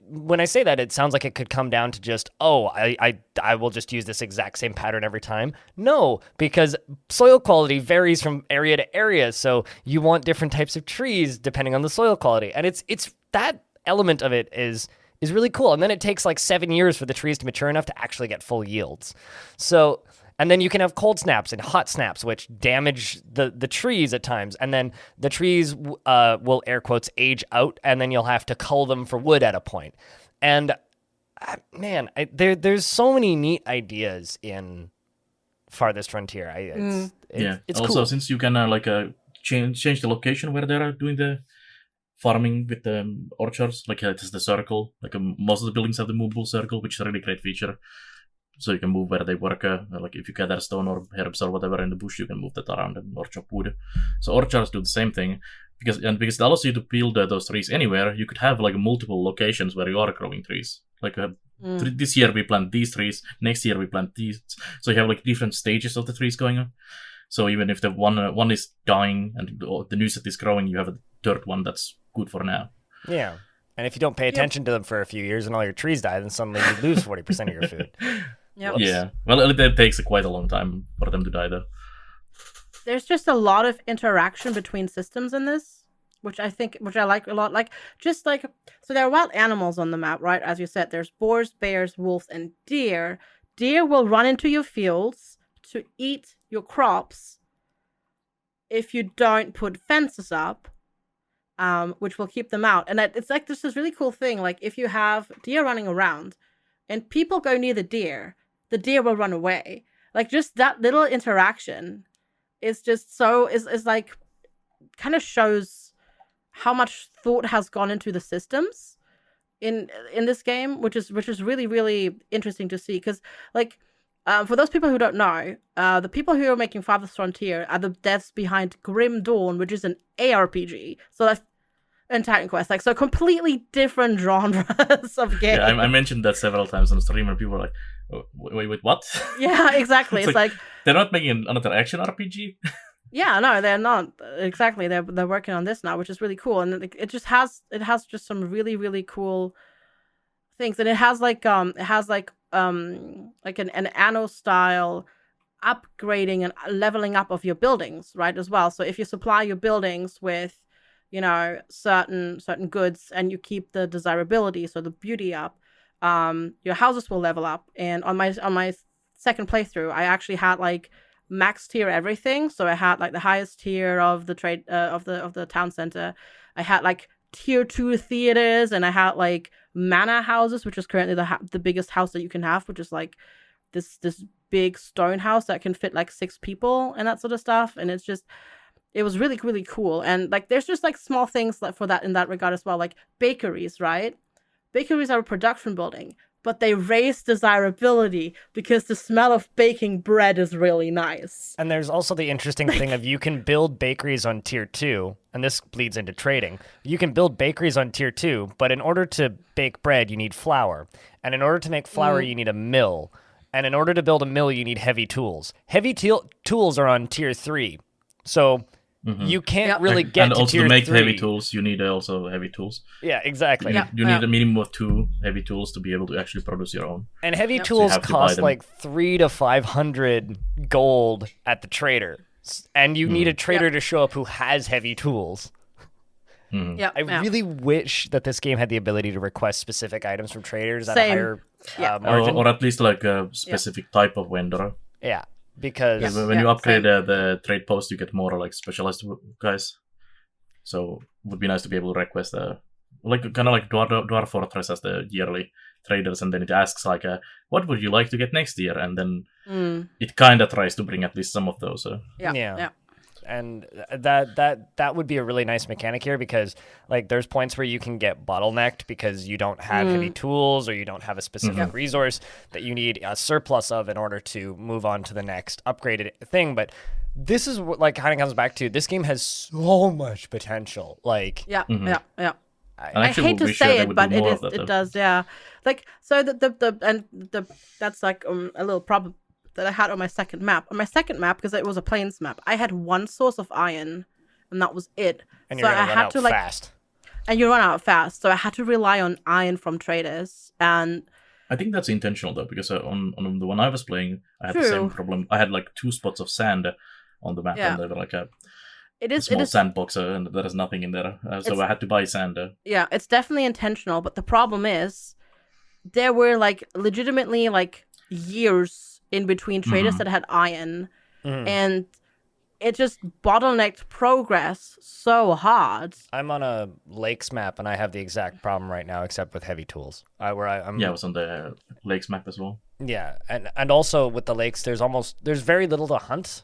when I say that, it sounds like it could come down to just, I will just use this exact same pattern every time. No, because soil quality varies from area to area, so you want different types of trees depending on the soil quality, and it's that element of it is really cool. And then it takes like 7 years for the trees to mature enough to actually get full yields. So. And then you can have cold snaps and hot snaps, which damage the trees at times. And then the trees will, air quotes, age out, and then you'll have to cull them for wood at a point. And man, there's so many neat ideas in Farthest Frontier. It's also, cool. Since you can change the location where they're doing the farming with the orchards, like it is the circle. Like most of the buildings have the movable circle, which is a really great feature. So you can move where they work. Like if you gather stone or herbs or whatever in the bush, you can move that around or chop wood. So orchards do the same thing because it allows you to build those trees anywhere. You could have like multiple locations where you are growing trees. Like this year we plant these trees, next year we plant these. So you have like different stages of the trees going on. So even if the one is dying and the new set is growing, you have a third one that's good for now. Yeah. And if you don't pay attention to them for a few years and all your trees die, then suddenly you lose 40% of your food. Yep. Yeah. Well, it takes quite a long time for them to die, though. There's just a lot of interaction between systems in this, which I like a lot. So there are wild animals on the map, right? As you said, there's boars, bears, wolves, and deer. Deer will run into your fields to eat your crops if you don't put fences up, which will keep them out. And it's like this really cool thing. Like if you have deer running around and people go near the deer will run away. Like just that little interaction is just is like kind of shows how much thought has gone into the systems in this game, which is really, really interesting to see. Because like for those people who don't know, the people who are making Farthest Frontier are the devs behind Grim Dawn, which is an ARPG. So that's and Titan Quest, like, so completely different genres of games. Yeah, I mentioned that several times on the stream, and people were like, oh, wait, what? Yeah, exactly. It's like they're not making another action RPG? Yeah, no, they're not. Exactly. They're working on this now, which is really cool. And it has just some really, really cool things. And it has an anno style upgrading and leveling up of your buildings, right, as well. So if you supply your buildings with certain goods and you keep the desirability, so the beauty up, your houses will level up. And on my second playthrough, I actually had like max tier everything. So I had like the highest tier of the trade of the town center. I had like tier 2 theaters, and I had like manor houses, which is currently the biggest house that you can have, which is like this big stone house that can fit like 6 people and that sort of stuff. And it was really, really cool. And like, there's just like small things for that in that regard as well, like bakeries, right? Bakeries are a production building. but they raise desirability because the smell of baking bread is really nice. And there's also the interesting thing of you can build bakeries on tier 2, and this bleeds into trading. You can build bakeries on tier 2, but in order to bake bread, you need flour. And in order to make flour, you need a mill. And in order to build a mill, you need heavy tools. Heavy tools are on tier 3. So you can't really get to tier 3. And also to make heavy tools, you need also heavy tools. Yeah, exactly. You need a minimum of 2 heavy tools to be able to actually produce your own. And heavy tools cost like 300 to 500 gold at the trader. And you need a trader to show up who has heavy tools. I really wish that this game had the ability to request specific items from traders at a higher margin. Or at least like a specific type of vendor. Yeah. Because when you upgrade the trade post, you get more like specialized guys. So it would be nice to be able to request like kind of like Dwarf Fortress has the yearly traders, and then it asks like, what would you like to get next year? And then it kind of tries to bring at least some of those. Yeah. And that would be a really nice mechanic here, because like there's points where you can get bottlenecked because you don't have heavy tools or you don't have a specific resource that you need a surplus of in order to move on to the next upgraded thing. But this is what like kind of comes back to, this game has so much potential. Like I hate to say it, but it does. Like so that's like a little problem that I had on my second map. On my second map, because it was a plains map, I had one source of iron, and that was it. And you're gonna run out fast. And you run out fast, so I had to rely on iron from traders. And I think that's intentional though, because on the one I was playing, I had the same problem. I had like 2 spots of sand on the map, and they were like a small sandbox, and there is nothing in there. So I had to buy sand. Yeah, it's definitely intentional, but the problem is there were like legitimately like years in between traders that had iron, and it just bottlenecked progress so hard. I'm on a lakes map, and I have the exact problem right now, except with heavy tools. I was on the lakes map as well. Yeah, and also with the lakes, there's very little to hunt.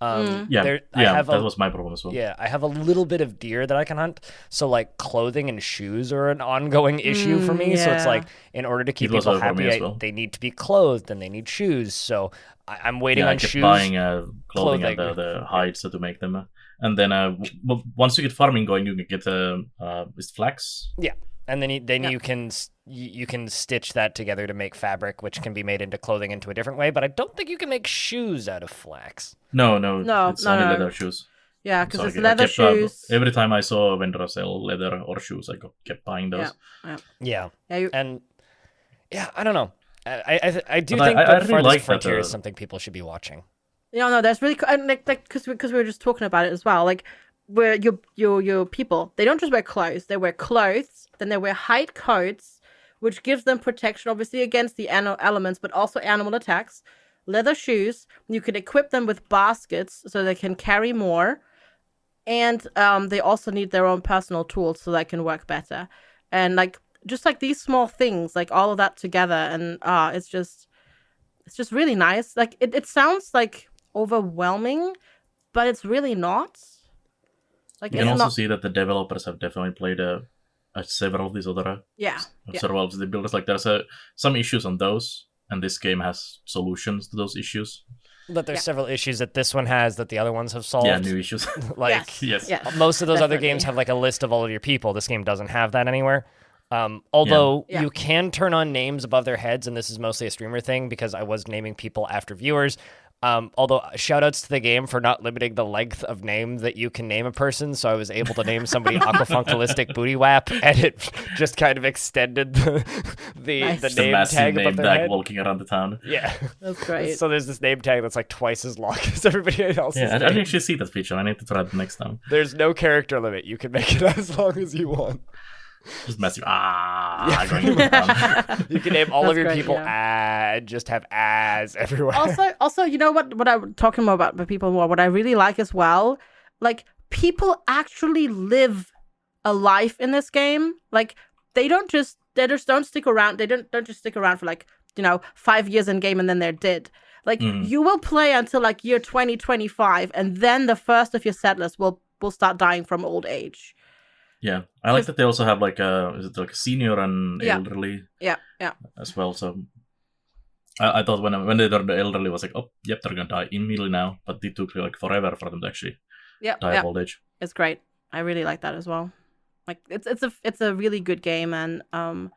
That was my problem as well. Yeah, I have a little bit of deer that I can hunt, so like clothing and shoes are an ongoing issue for me. So it's like, in order to keep people happy, they need to be clothed and they need shoes. So I'm waiting on shoes. Buying clothing and the hides to make them, and then once you get farming going, you can get is flax. Yeah. And then you can stitch that together to make fabric, which can be made into clothing into a different way. But I don't think you can make shoes out of flax. No, it's only leather shoes. Yeah, because it's leather shoes. Every time I saw a vendor sell leather or shoes, I kept buying those. Yeah. And I don't know. I do think that Farthest Frontier is something people should be watching. No, that's really cool. And like because we were just talking about it as well. Like, where your people, they don't just wear clothes, they wear clothes, then they wear hide coats, which gives them protection obviously against the elements, but also animal attacks. Leather shoes, you can equip them with baskets so they can carry more, and they also need their own personal tools so they can work better. And like just like these small things, like all of that together, and it's just really nice. Like it sounds like overwhelming, but it's really not. Like, you can also see that the developers have definitely played several of these other several of the builders. Like there's some issues on those, and this game has solutions to those issues. But there's several issues that this one has that the other ones have solved. Yeah, new issues. Yes. Most of those other games have like a list of all of your people. This game doesn't have that anywhere. Although you can turn on names above their heads, and this is mostly a streamer thing because I was naming people after viewers. Although shoutouts to the game for not limiting the length of name that you can name a person, so I was able to name somebody Aquafunkalistic Booty Wap, and it just kind of extended the name tag above their head. Walking around the town. Yeah, that's great. So there's this name tag that's like twice as long as everybody else's. Yeah, I didn't actually see that feature. I need to try it next time. There's no character limit. You can make it as long as you want. Just massive You can name all of your people and just have as everywhere. Also, you know what I'm talking about with people more, what I really like as well, like people actually live a life in this game. Like they just don't stick around. They don't just stick around for like, 5 years in game and then they're dead. Like you will play until like year 2025, and then the first of your settlers will start dying from old age. Yeah, I like that they also have like is it like a senior and Yeah. elderly Yeah. as well. So I thought when they were the elderly, was like, oh, yep, they're gonna die immediately now. But it took like forever for them to actually die of old age. It's great. I really like that as well. Like it's a really good game, and I'm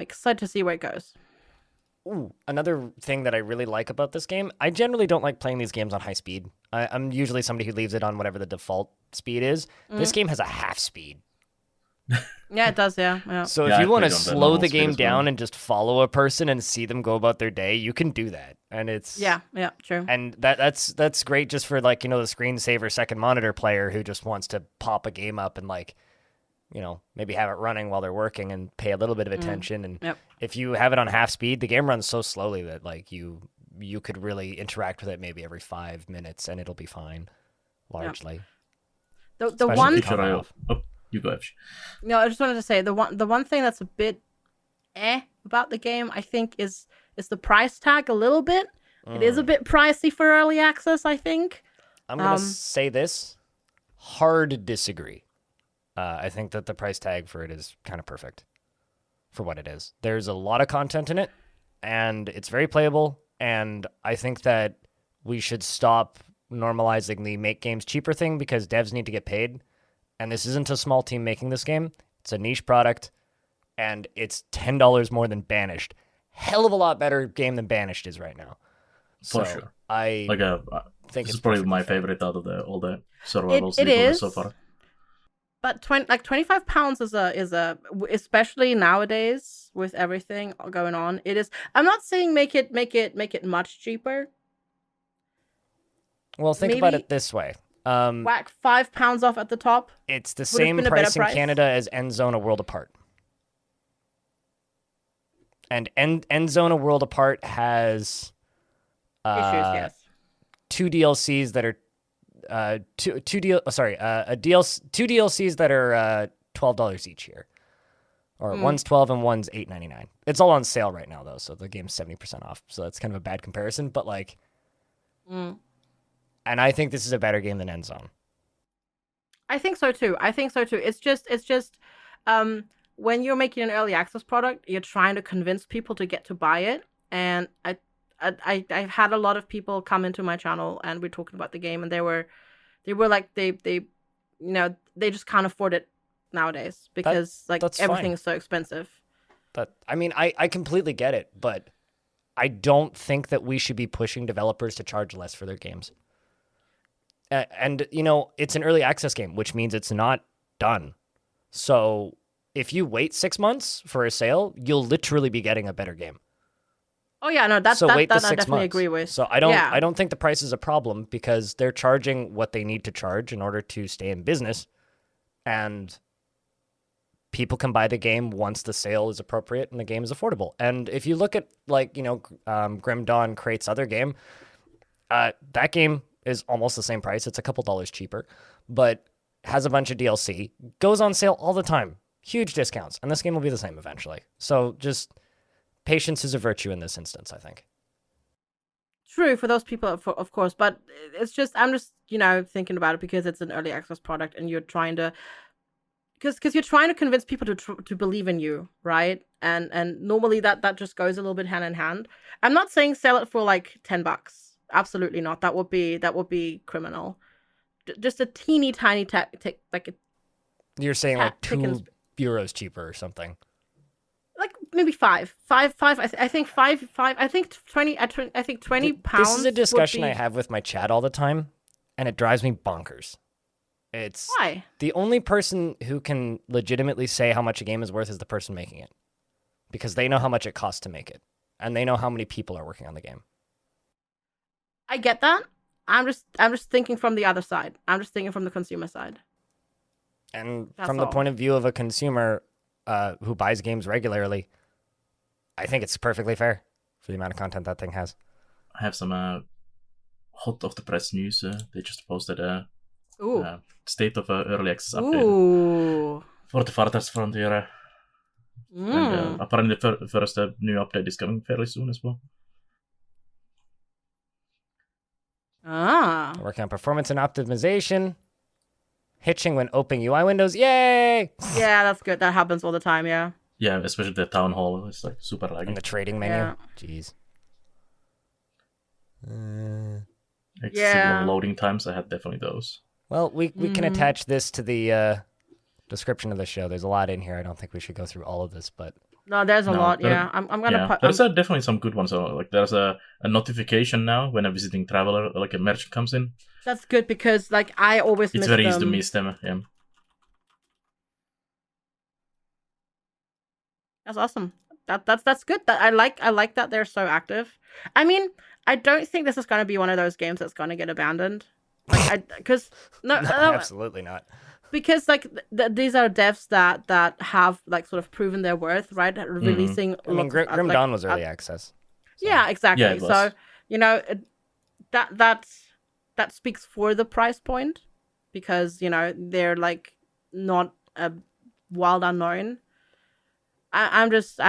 excited to see where it goes. Ooh, another thing that I really like about this game, I generally don't like playing these games on high speed. I'm usually somebody who leaves it on whatever the default speed is. This game has a half speed. Yeah, it does. Yeah. So Yeah, if I you want to played on the slow normal the speed game as well. down and just follow a person and see them go about their day, you can do that. And it's Yeah, true. And that's great just for like, the screensaver second monitor player who just wants to pop a game up and like, maybe have it running while they're working and pay a little bit of attention. And Yep. if you have it on half speed, the game runs so slowly that like you could really interact with it maybe every 5 minutes and it'll be fine, largely. The Especially one if you turn it off. Oh, you go, FG. No, I just wanted to say the one thing that's a bit about the game, I think, is the price tag a little bit. It is a bit pricey for early access, I think. I'm gonna say this. Hard disagree. I think that the price tag for it is kind of perfect for what it is. There's a lot of content in it, and it's very playable. And I think that we should stop normalizing the make games cheaper thing because devs need to get paid. And this isn't a small team making this game. It's a niche product, and it's $10 more than Banished. Hell of a lot better game than Banished is right now. For So sure. I Like think this it's is probably my perfectly favorite out of all the survival It is. so far. But £25 is a especially nowadays with everything going on. It is. I'm not saying make it much cheaper. Well, think about Maybe- it this way. Whack £5 off at the top. It's the Would've same been a better price in price. Canada as Endzone A World Apart. And Endzone A World Apart has Issues, yes. two DLCs that are two DLCs that are $12 each year. Or one's $12 and one's $8.99. It's all on sale right now though, so the game's 70% off. So that's kind of a bad comparison, but like and I think this is a better game than Endzone. I think so too. It's just when you're making an early access product, you're trying to convince people to get to buy it. And I've had a lot of people come into my channel and we're talking about the game, and they were like they just can't afford it nowadays because that's everything fine. is so expensive. I completely get it, but I don't think that we should be pushing developers to charge less for their games. And it's an early access game, which means it's not done. So if you wait 6 months for a sale, you'll literally be getting a better game. Oh yeah, no, that Wait the I 6 definitely months. agree with. So I don't think the price is a problem because they're charging what they need to charge in order to stay in business, and people can buy the game once the sale is appropriate and the game is affordable. And if you look at Grim Dawn Crate's other game, that game is almost the same price. It's a couple dollars cheaper, but has a bunch of DLC, goes on sale all the time, huge discounts, and this game will be the same eventually. So just patience is a virtue in this instance, I think. True for those people, of course, but it's just I'm just thinking about it because it's an early access product, and you're trying to because you're trying to convince people to believe in you, right? And normally that just goes a little bit hand in hand. I'm not saying sell it for like $10. Absolutely not. That would be criminal. Just a teeny tiny You're saying like tickets- €2 cheaper or something. like maybe five. I think five. I think 20. I think £20. This is a discussion would I be... have with my chat all the time, and it drives me bonkers. It's Why? the only person who can legitimately say how much a game is worth is the person making it, because they know how much it costs to make it, and they know how many people are working on the game. I get that. I'm just thinking from the other side. I'm just thinking from the consumer side. And That's from the all. point of view of a consumer who buys games regularly, I think it's perfectly fair for the amount of content that thing has. I have some hot off the press news. They just posted a state of early access update Ooh. for the Farthest Frontier. And apparently the first new update is coming fairly soon as well. Ah. Working on performance and optimization. hitching when opening UI windows. Yay! Yeah, that's good. That happens all the time. Yeah. Yeah, especially the town hall. It's like super laggy. And the trading menu. Yeah. Jeez. Extreme loading times. I had definitely those. Well, we can attach this to the description of the show. There's a lot in here. I don't think we should go through all of this, but No, there's a lot. Yeah, I'm gonna put. There's definitely some good ones. So, like there's a notification now when a visiting traveler, like a merchant, comes in. That's good because like I always It's miss very them. easy to miss them. Yeah. That's awesome. That's good. That I like that they're so active. I mean, I don't think this is going to be one of those games that's going to get abandoned. Like, no, absolutely not. Because like these are devs that have like sort of proven their worth, right? Releasing. I mean, Grim Dawn was early access. So. Yeah, exactly. Yeah, it was. So that speaks for the price point because they're like not a wild unknown. I'm just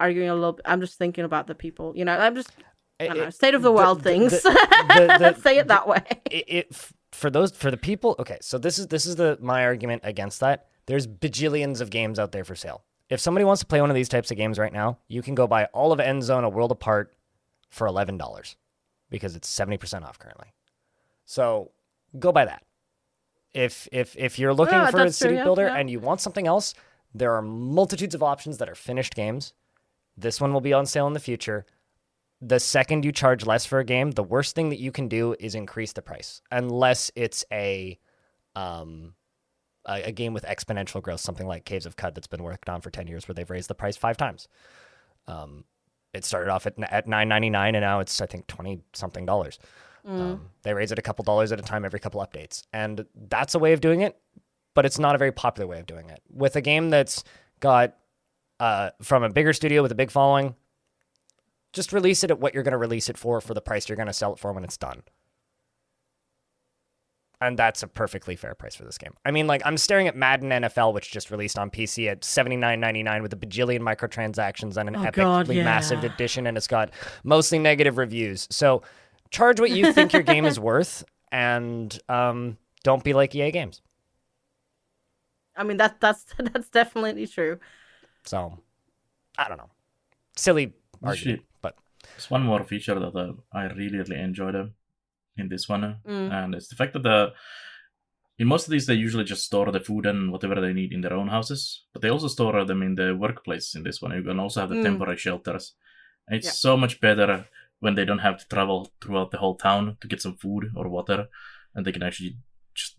arguing a little. I'm just thinking about the people. I'm just I don't know, state of the world things. Let's say it that way. For the people. Okay, so this is my argument against that. There's bajillions of games out there for sale. If somebody wants to play one of these types of games right now, you can go buy all of Endzone: A World Apart for $11 because it's 70% off currently. So go buy that. If you're looking for a city builder and you want something else, there are multitudes of options that are finished games. This one will be on sale in the future. The second you charge less for a game, the worst thing that you can do is increase the price, unless it's a game with exponential growth, something like Caves of Cud that's been worked on for 10 years, where they've raised the price 5 times. It started off at $9.99, and now it's, I think, $20-something. They raise it a couple dollars at a time every couple updates, and that's a way of doing it, but it's not a very popular way of doing it. With a game that's got from a bigger studio with a big following, just release it at what you're going to release it for the price you're going to sell it for when it's done. And that's a perfectly fair price for this game. I mean, like, I'm staring at Madden NFL, which just released on PC at $79.99 with a bajillion microtransactions and an epically massive edition, and it's got mostly negative reviews. So charge what you think your game is worth, and don't be like EA Games. I mean, that's definitely true. So, I don't know. Silly argument, but there's one more feature that I really enjoyed in this one, and it's the fact that in most of these they usually just store the food and whatever they need in their own houses, but they also store them in the workplace. In this one, you can also have the temporary shelters. And it's so much better when they don't have to travel throughout the whole town to get some food or water, and they can actually just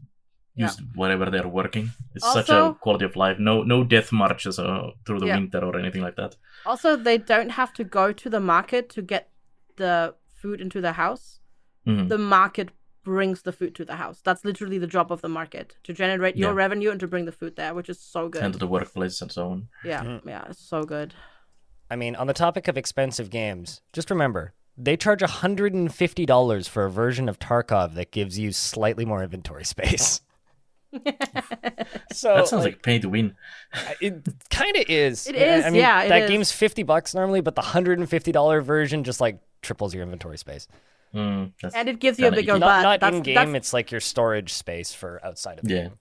use wherever they're working. It's also such a quality of life. No death marches through the winter or anything like that. Also, they don't have to go to the market to get the food into the house. The market brings the food to the house. That's literally the job of the market, to generate your revenue and to bring the food there, which is so good. And to the workplace and so on. Yeah, it's so good. I mean, on the topic of expensive games, just remember, they charge $150 for a version of Tarkov that gives you slightly more inventory space. So that sounds like pay to win. It kind of is. It is. I mean, it that is. game's $50 normally, but the $150 version just like triples your inventory space. And it gives you a bigger not butt. in game. It's like your storage space for outside of the game.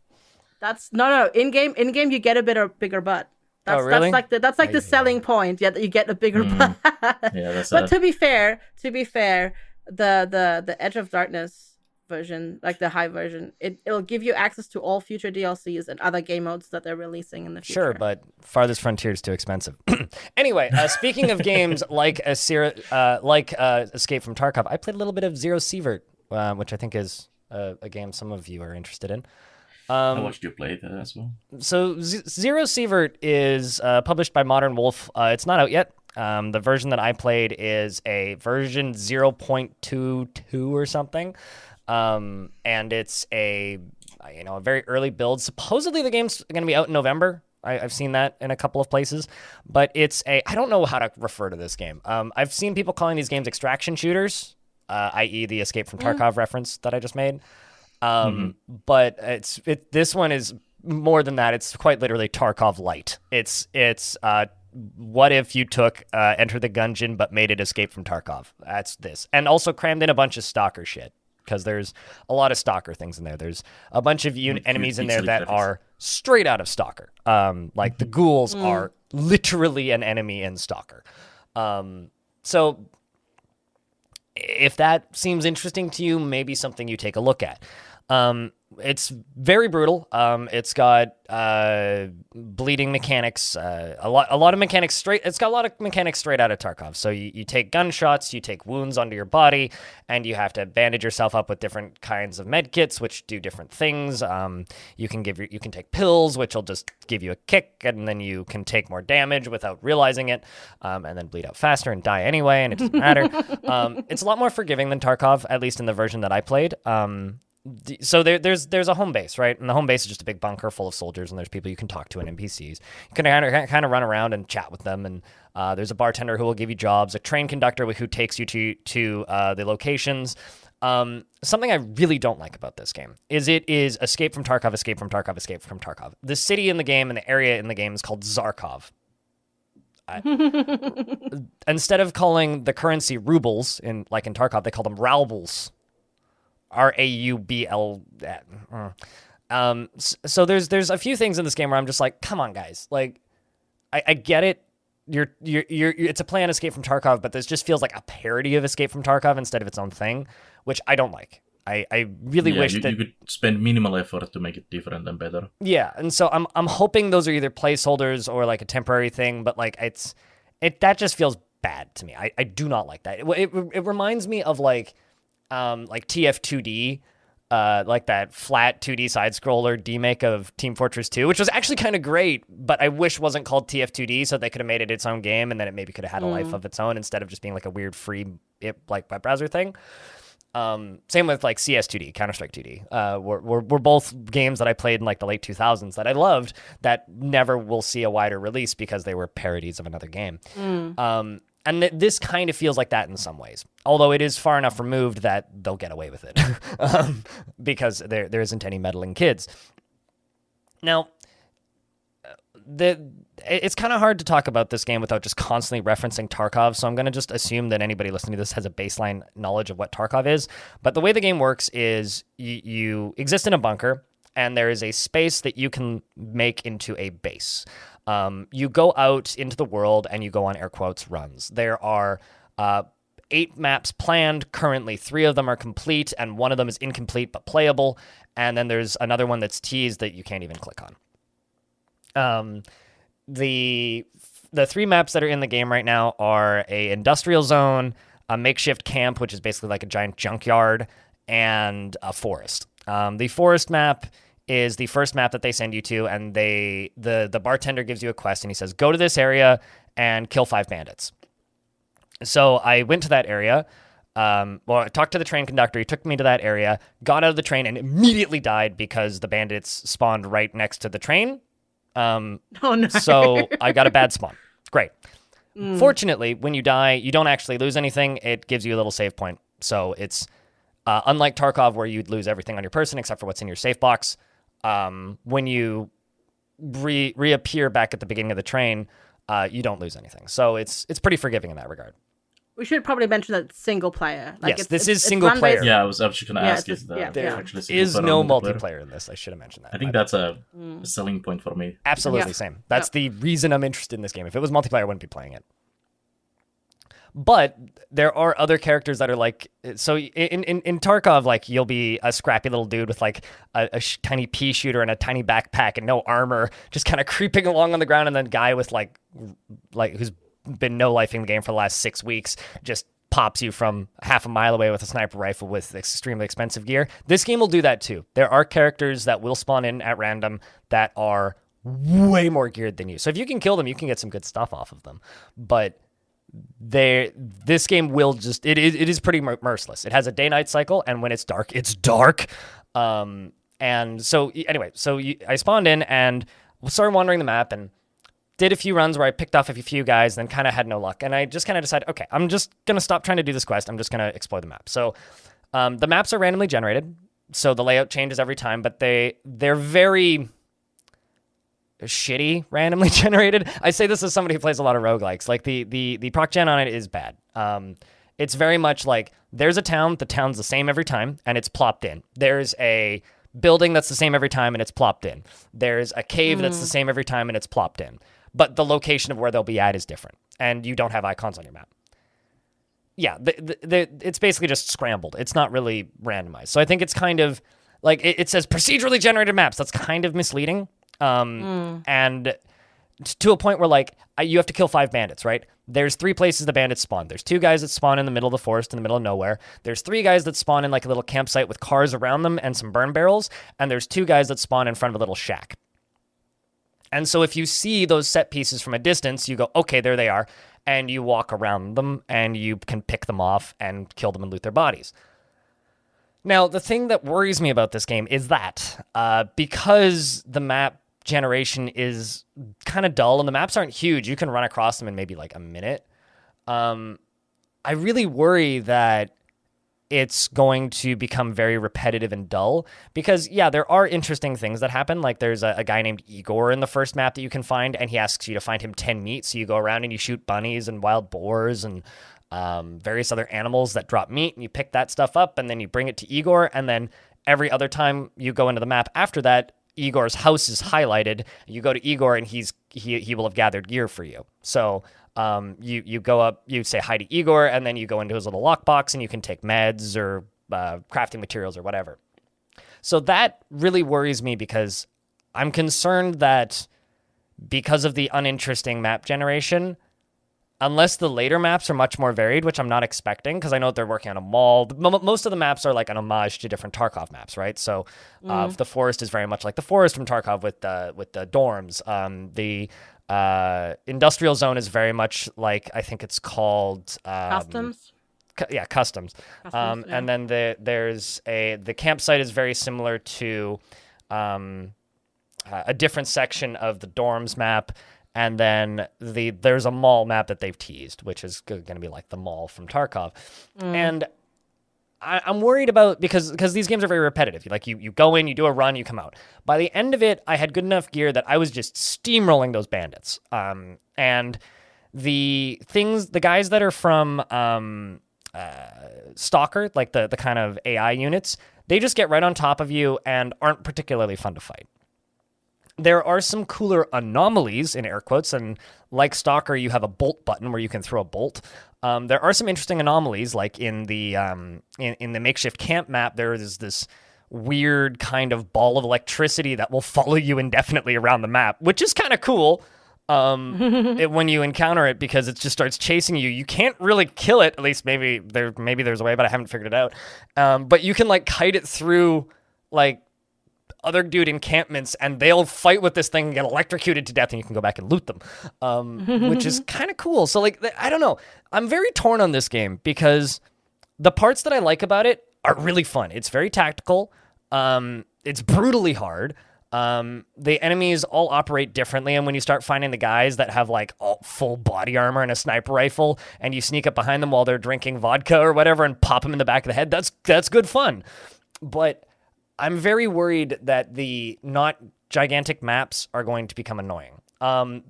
That's no. In game, you get a bigger butt. That's, really? That's like the selling point. Yeah, that you get a bigger butt. Yeah, that's. But to be fair, the Edge of Darkness version, like the high version, it'll give you access to all future DLCs and other game modes that they're releasing in the future. Sure, but Farthest Frontier is too expensive. Anyway, speaking of games like Escape from Tarkov, I played a little bit of Zero Sievert, which I think is a game some of you are interested in. I watched you play it as well. So Zero Sievert is published by Modern Wolf. It's not out yet. The version that I played is a version 0.22 or something. And it's a very early build. Supposedly the game's going to be out in November. I've seen that in a couple of places, but I don't know how to refer to this game. I've seen people calling these games extraction shooters, i.e. the Escape from Tarkov reference that I just made. But this one is more than that. It's quite literally Tarkov light. It's what if you took Enter the Gungeon but made it Escape from Tarkov? That's this. And also crammed in a bunch of stalker shit. because there's a lot of Stalker things in there. There's a bunch of enemies in there pixely that graphics. are straight out of Stalker. Like the ghouls are literally an enemy in Stalker. So if that seems interesting to you, maybe something you take a look at. It's very brutal. It's got bleeding mechanics, a lot of mechanics straight. It's got a lot of mechanics straight out of Tarkov. So you take gunshots, you take wounds onto your body, and you have to bandage yourself up with different kinds of med kits, which do different things. You can take pills, which will just give you a kick, and then you can take more damage without realizing it, and then bleed out faster and die anyway, and it doesn't matter. It's a lot more forgiving than Tarkov, at least in the version that I played. So there's a home base, right? And the home base is just a big bunker full of soldiers, and there's people you can talk to and NPCs. You can kind of run around and chat with them, and there's a bartender who will give you jobs, a train conductor who takes you to the locations. Something I really don't like about this game is it is escape from Tarkov, escape from Tarkov, escape from Tarkov. The city in the game and the area in the game is called Zarkov. Instead of calling the currency rubles in Tarkov, they call them Raubels. Raubl. So there's a few things in this game where I'm just like, come on, guys. Like, I get it. You're it's a play on Escape from Tarkov, but this just feels like a parody of Escape from Tarkov instead of its own thing, which I don't like. I really wish that you could spend minimal effort to make it different and better. Yeah, and so I'm hoping those are either placeholders or like a temporary thing, but like that just feels bad to me. I do not like that. It reminds me of like TF2D, like that flat 2D side scroller demake of Team Fortress 2, which was actually kind of great, but I wish wasn't called TF2D, so they could have made it its own game, and then it maybe could have had a life of its own instead of just being like a weird free like web browser thing. Same with like CS2D, Counter-Strike 2D. Were both games that I played in like the late 2000s that I loved that never will see a wider release because they were parodies of another game. And this kind of feels like that in some ways, although it is far enough removed that they'll get away with it because there isn't any meddling kids. Now, it's kind of hard to talk about this game without just constantly referencing Tarkov, so I'm going to just assume that anybody listening to this has a baseline knowledge of what Tarkov is. But the way the game works is you exist in a bunker, and there is a space that you can make into a base. You go out into the world and you go on air quotes runs. There are 8 maps planned. Currently, 3 of them are complete, and 1 of them is incomplete but playable. And then there's another one that's teased that you can't even click on. The 3 maps that are in the game right now are a industrial zone, a makeshift camp, which is basically like a giant junkyard, and a forest. The forest map is the first map that they send you to, and the bartender gives you a quest, and he says, go to this area and kill 5 bandits. So I went to that area. I talked to the train conductor. He took me to that area, got out of the train, and immediately died because the bandits spawned right next to the train. Oh, no. So I got a bad spawn. Great. Fortunately, when you die, you don't actually lose anything. It gives you a little save point. So it's unlike Tarkov, where you'd lose everything on your person except for what's in your safe box. When you reappear back at the beginning of the train, you don't lose anything. So it's pretty forgiving in that regard. We should probably mention that it's single player. Yes, this is single player. Yeah, I was actually going to ask if There actually single is player no or multiplayer. multiplayer in this. I should have mentioned that. I think that's a selling point for me. Absolutely same. That's the reason I'm interested in this game. If it was multiplayer, I wouldn't be playing it. But there are other characters that are like, so in Tarkov, like you'll be a scrappy little dude with like a tiny pea shooter and a tiny backpack and no armor, just kind of creeping along on the ground, and then guy with like who's been no-lifing the game for the last 6 weeks just pops you from half a mile away with a sniper rifle with extremely expensive gear. This game will do that too. There are characters that will spawn in at random that are way more geared than you. So if you can kill them, you can get some good stuff off of them. But this game will just it is pretty merciless. It has a day-night cycle, and when it's dark. And so anyway, I spawned in and started wandering the map and did a few runs where I picked off a few guys, then kind of had no luck. And I just kind of decided, okay, I'm just going to stop trying to do this quest. I'm just going to explore the map. So the maps are randomly generated, so the layout changes every time, but they're very shitty randomly generated. I say this as somebody who plays a lot of roguelikes. Like the proc gen on it is bad. It's very much like there's a town, the town's the same every time, and it's plopped in. There's a building that's the same every time, and it's plopped in. There's a cave that's the same every time, and it's plopped in. But the location of where they'll be at is different, and you don't have icons on your map. Yeah, it's basically just scrambled. It's not really randomized. So I think it's kind of like it says procedurally generated maps. That's kind of misleading. And to a point where like you have to kill 5 bandits, right? There's 3 places the bandits spawn. There's 2 guys that spawn in the middle of the forest in the middle of nowhere. There's 3 guys that spawn in like a little campsite with cars around them and some burn barrels. And there's 2 guys that spawn in front of a little shack. And so if you see those set pieces from a distance, you go, okay, there they are. And you walk around them and you can pick them off and kill them and loot their bodies. Now, the thing that worries me about this game is that because the map generation is kind of dull and the maps aren't huge, you can run across them in maybe like a minute. I really worry that it's going to become very repetitive and dull because, yeah, there are interesting things that happen. Like there's a guy named Igor in the first map that you can find, and he asks you to find him 10 meat. So you go around and you shoot bunnies and wild boars and various other animals that drop meat, and you pick that stuff up and then you bring it to Igor. And then every other time you go into the map after that, Igor's house is highlighted. You go to Igor and he will have gathered gear for you. So you go up, you say hi to Igor, and then you go into his little lockbox and you can take meds or crafting materials or whatever. So that really worries me because I'm concerned that because of the uninteresting map generation, unless the later maps are much more varied, which I'm not expecting because I know they're working on a mall. Most of the maps are like an homage to different Tarkov maps, right? So the forest is very much like the forest from Tarkov with the dorms. The industrial zone is very much like, I think it's called Customs. Customs. Yeah. And then the campsite is very similar to a different section of the dorms map. And then there's a mall map that they've teased, which is going to be like the mall from Tarkov. And I'm worried about, because these games are very repetitive. You go in, you do a run, you come out. By the end of it, I had good enough gear that I was just steamrolling those bandits. And the guys that are from Stalker, like the kind of AI units, they just get right on top of you and aren't particularly fun to fight. There are some cooler anomalies, in air quotes, and like Stalker, you have a bolt button where you can throw a bolt. There are some interesting anomalies, like in the in the makeshift camp map, there is this weird kind of ball of electricity that will follow you indefinitely around the map, which is kind of cool when you encounter it, because it just starts chasing you. You can't really kill it, at least maybe there's a way, but I haven't figured it out. But you can like kite it through like other dude encampments, and they'll fight with this thing and get electrocuted to death, and you can go back and loot them, which is kind of cool. So like, I don't know. I'm very torn on this game because the parts that I like about it are really fun. It's very tactical. It's brutally hard. The enemies all operate differently, and when you start finding the guys that have like all full body armor and a sniper rifle, and you sneak up behind them while they're drinking vodka or whatever and pop them in the back of the head, that's good fun. But I'm very worried that the not gigantic maps are going to become annoying.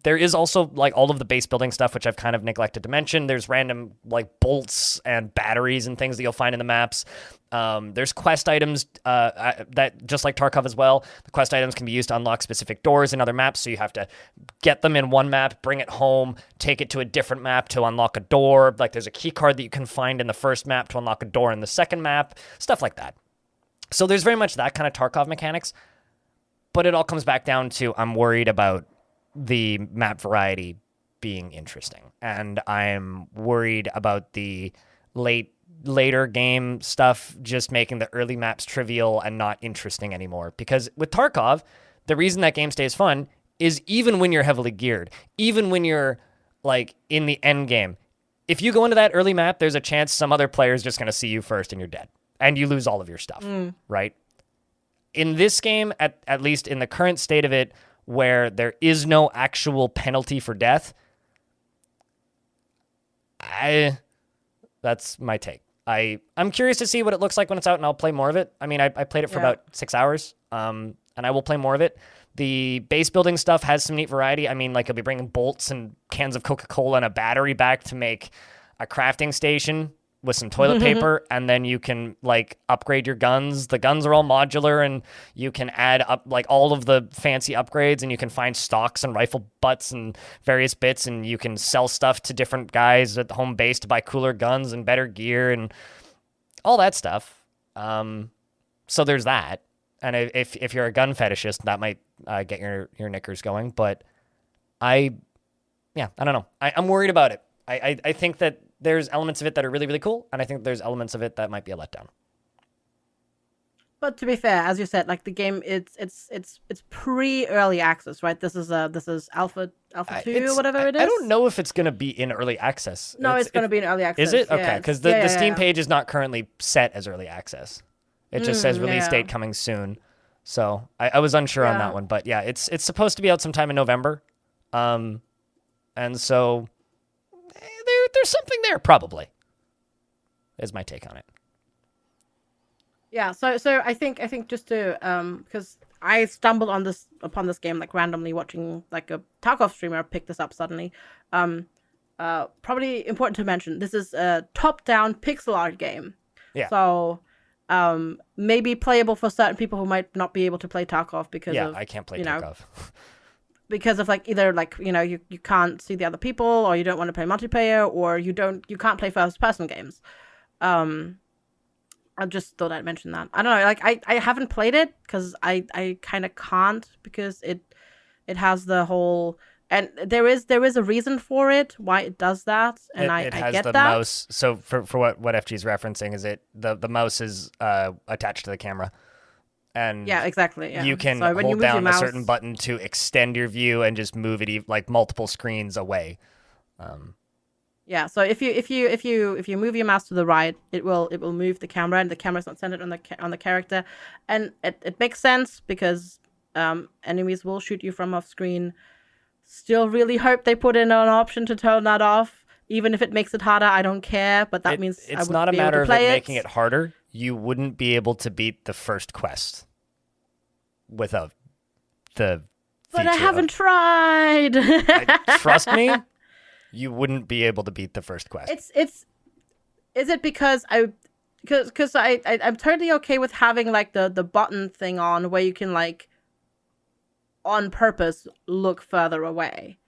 There is also like all of the base building stuff, which I've kind of neglected to mention. There's random like bolts and batteries and things that you'll find in the maps. There's quest items that, just like Tarkov as well, the quest items can be used to unlock specific doors in other maps. So you have to get them in one map, bring it home, take it to a different map to unlock a door. Like there's a key card that you can find in the first map to unlock a door in the second map, stuff like that. So there's very much that kind of Tarkov mechanics, but it all comes back down to I'm worried about the map variety being interesting, and I'm worried about the later game stuff just making the early maps trivial and not interesting anymore. Because with Tarkov, the reason that game stays fun is even when you're heavily geared, even when you're like in the end game, if you go into that early map, there's a chance some other player is just going to see you first and you're dead. And you lose all of your stuff, right? In this game, at least in the current state of it, where there is no actual penalty for death, that's my take. I'm curious to see what it looks like when it's out, and I'll play more of it. I mean, I played it for about 6 hours, and I will play more of it. The base building stuff has some neat variety. I mean, like, you'll be bringing bolts and cans of Coca-Cola and a battery back to make a crafting station, with some toilet paper, and then you can like upgrade your guns. The guns are all modular, and you can add up like all of the fancy upgrades, and you can find stocks and rifle butts and various bits, and you can sell stuff to different guys at the home base to buy cooler guns and better gear and all that stuff. So there's that. And if you're a gun fetishist, that might get your knickers going. But I don't know. I'm worried about it. I think that there's elements of it that are really, really cool, and I think there's elements of it that might be a letdown. But to be fair, as you said, like the game, it's pre-early access, right? This is alpha 2 or whatever it is. I don't know if it's going to be in early access. No, it's going to be in early access. Is it? Yeah, Okay, because the Steam page is not currently set as early access. It just says release date coming soon. So I was unsure on that one, but yeah, it's supposed to be out sometime in November, and so there's something there probably. Is my take on it. Yeah, so I think just to because I stumbled upon this game like randomly watching like a Tarkov streamer pick this up suddenly. Probably important to mention this is a top-down pixel art game. Yeah. So maybe playable for certain people who might not be able to play Tarkov because of, I can't play Tarkov. Because of like either like you can't see the other people, or you don't want to play multiplayer, or you can't play first person games. I just thought I'd mention that. I don't know, like I haven't played it because I kind of can't, because it has the whole, and there is a reason for it why it does that, and I has get the that. mouse. So for what FG's referencing is the mouse is attached to the camera, and yeah, exactly. Yeah. You can hold down a certain button to extend your view and just move it like multiple screens away. Yeah, so if you move your mouse to the right, it will move the camera, and the camera's not centered on the character, and it makes sense because enemies will shoot you from off screen. Still really hope they put in an option to turn that off, even if it makes it harder. I don't care, but that means it's not a matter of it making it harder. You wouldn't be able to beat the first quest without the. But I haven't tried. Trust me. You wouldn't be able to beat the first quest. Is it because I'm totally okay with having like the button thing on where you can like on purpose look further away.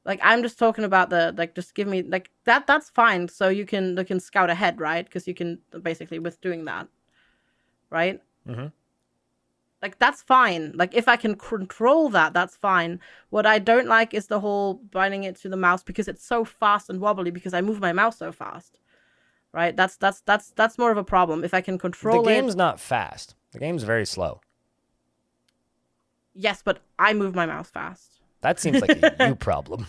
Like I'm just talking about the like just give me like that's fine, so you can scout ahead, right? Because you can basically with doing that, right? Mm-hmm. Like, that's fine. Like, if I can control that, that's fine. What I don't like is the whole binding it to the mouse because it's so fast and wobbly because I move my mouse so fast. Right? That's more of a problem. If I can control it... The game's not fast. The game's very slow. Yes, but I move my mouse fast. That seems like a you problem.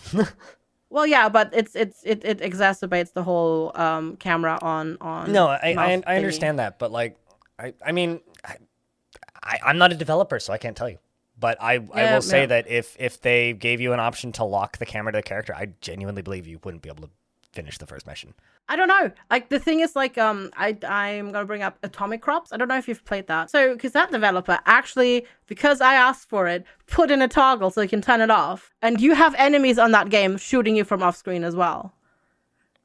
Well, yeah, but it exacerbates the whole camera on No, I understand that, but, like, I mean... I'm not a developer, so I can't tell you. But I will say that if they gave you an option to lock the camera to the character, I genuinely believe you wouldn't be able to finish the first mission. I don't know. Like, the thing is, like, I'm going to bring up Atomic Crops. I don't know if you've played that. So, because that developer actually, because I asked for it, put in a toggle so you can turn it off. And you have enemies on that game shooting you from off screen as well.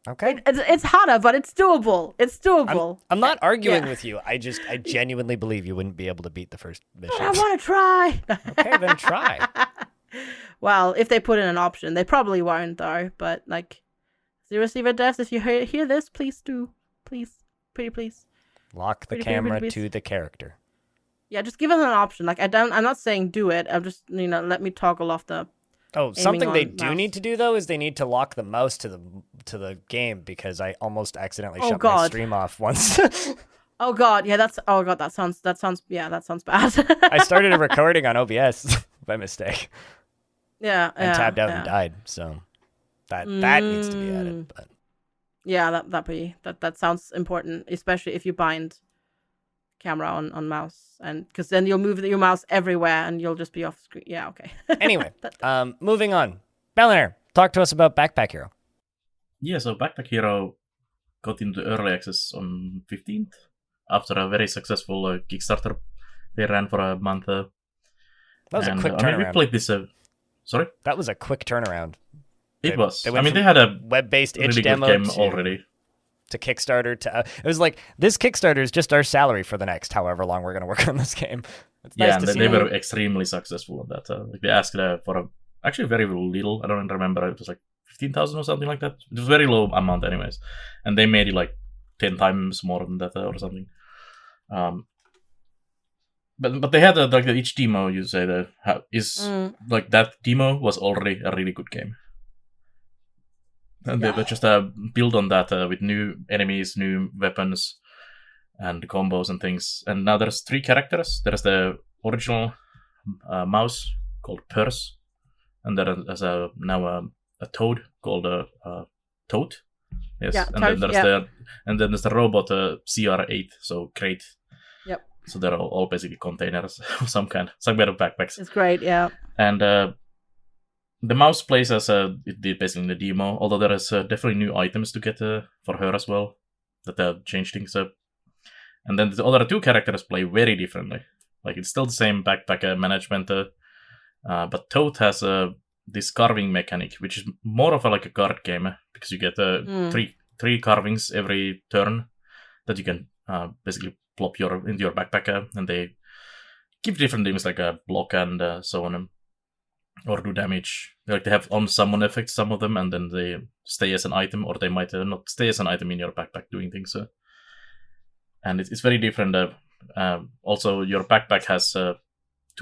Okay. It's harder, but it's doable. It's doable. I'm not arguing with you. I genuinely believe you wouldn't be able to beat the first mission. But I want to try. Okay, then try. Well, if they put in an option, they probably won't though. But like, Zero Sievert devs, if you hear this, please do, please, pretty please. Lock the camera to the character. Yeah, just give us an option. Like I'm not saying do it. I'm just let me toggle off the. Oh, something they do need to do though is they need to lock the mouse to the game because I almost accidentally shut my stream off once. Oh god, yeah, that sounds bad. I started a recording on OBS by mistake. Yeah, and tabbed out and died. So that needs to be added. But yeah, that sounds important, especially if you bind camera on mouse, and because then you'll move your mouse everywhere and you'll just be off screen. Yeah, okay. Anyway, moving on. Belannaer, talk to us about Backpack Hero. Yeah, so Backpack Hero got into early access on 15th after a very successful Kickstarter they ran for a month. That was a quick turnaround. I mean, we played this. Sorry? That was a quick turnaround. It was. I mean, they had a web-based itch really demo good game already. Kickstarter to it was like this Kickstarter is just our salary for the next however long we're going to work on this game. It's nice and to see. they were extremely successful at that. Like they asked for actually very little. I don't remember. It was like 15,000 or something like that. It was a very low amount, anyways, and they made it like 10 times more than that or something. But they had like each demo you say that is like that demo was already a really good game. And they just build on that with new enemies, new weapons, and combos and things. And now there's 3 characters. There's the original mouse called Purse, and there's now a toad called Toad. Yes, Yeah, and Toad, then there's the robot CR8, so Crate. Yep. So they're all basically containers of some kind of backpacks. It's great, yeah. And the mouse plays as it did basically in the demo, although there is definitely new items to get for her as well, that change things up. And then the other 2 characters play very differently. Like it's still the same backpack management, but Toad has this carving mechanic, which is more of like a card game, because you get 3 carvings every turn that you can basically plop into your backpack, and they give different things like a block and so on. Or do damage. Like they have on-summon effects, some of them, and then they stay as an item, or they might not stay as an item in your backpack doing things. And it's very different. Also, your backpack has 2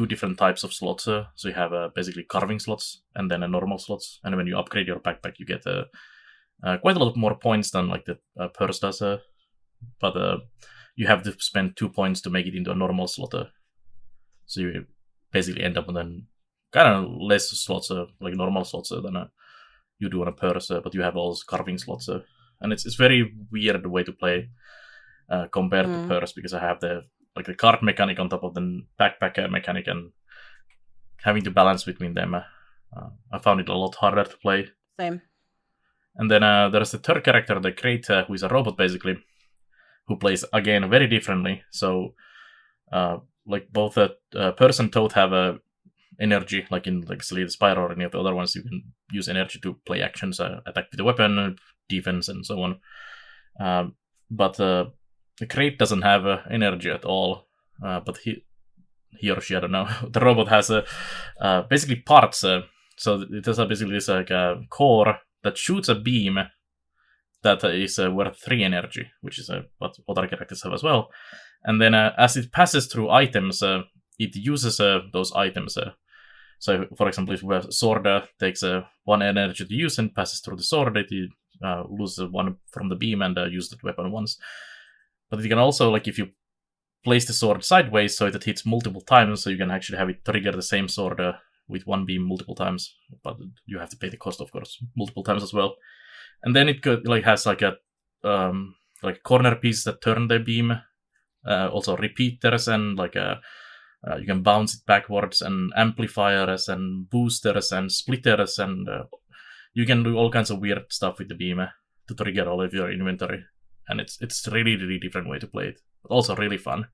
different types of slots. So you have basically carving slots and then a normal slots. And when you upgrade your backpack, you get quite a lot more points than like the Purse does. But you have to spend 2 points to make it into a normal slot. So you basically end up with an kind of less slots, like normal slots than you do on a Purse, but you have all those carving slots. And it's very weird way to play compared to Purse, because I have the card mechanic on top of the backpack mechanic, and having to balance between them. I found it a lot harder to play. Same. And then there's the third character, the Crate, who is a robot basically, who plays again very differently. So like both Purse and Toad have energy, like in like Slay the Spire or any of the other ones. You can use energy to play actions, attack with the weapon, defense, and so on. But the Crate doesn't have energy at all. But he or she, I don't know. The robot has basically parts. So it has basically this like a core that shoots a beam that is worth 3 energy, which is what other characters have as well. And then as it passes through items, it uses those items. So, for example, if a sword takes 1 energy to use and passes through the sword, it loses 1 from the beam and uses that weapon once. But you can also, like, if you place the sword sideways so that it hits multiple times, so you can actually have it trigger the same sword with 1 beam multiple times. But you have to pay the cost, of course, multiple times as well. And then it has like a corner piece that turn the beam, also repeaters, and like you can bounce it backwards, and amplifiers and boosters and splitters, and you can do all kinds of weird stuff with the beam to trigger all of your inventory. And it's really, really different way to play it, but also really fun.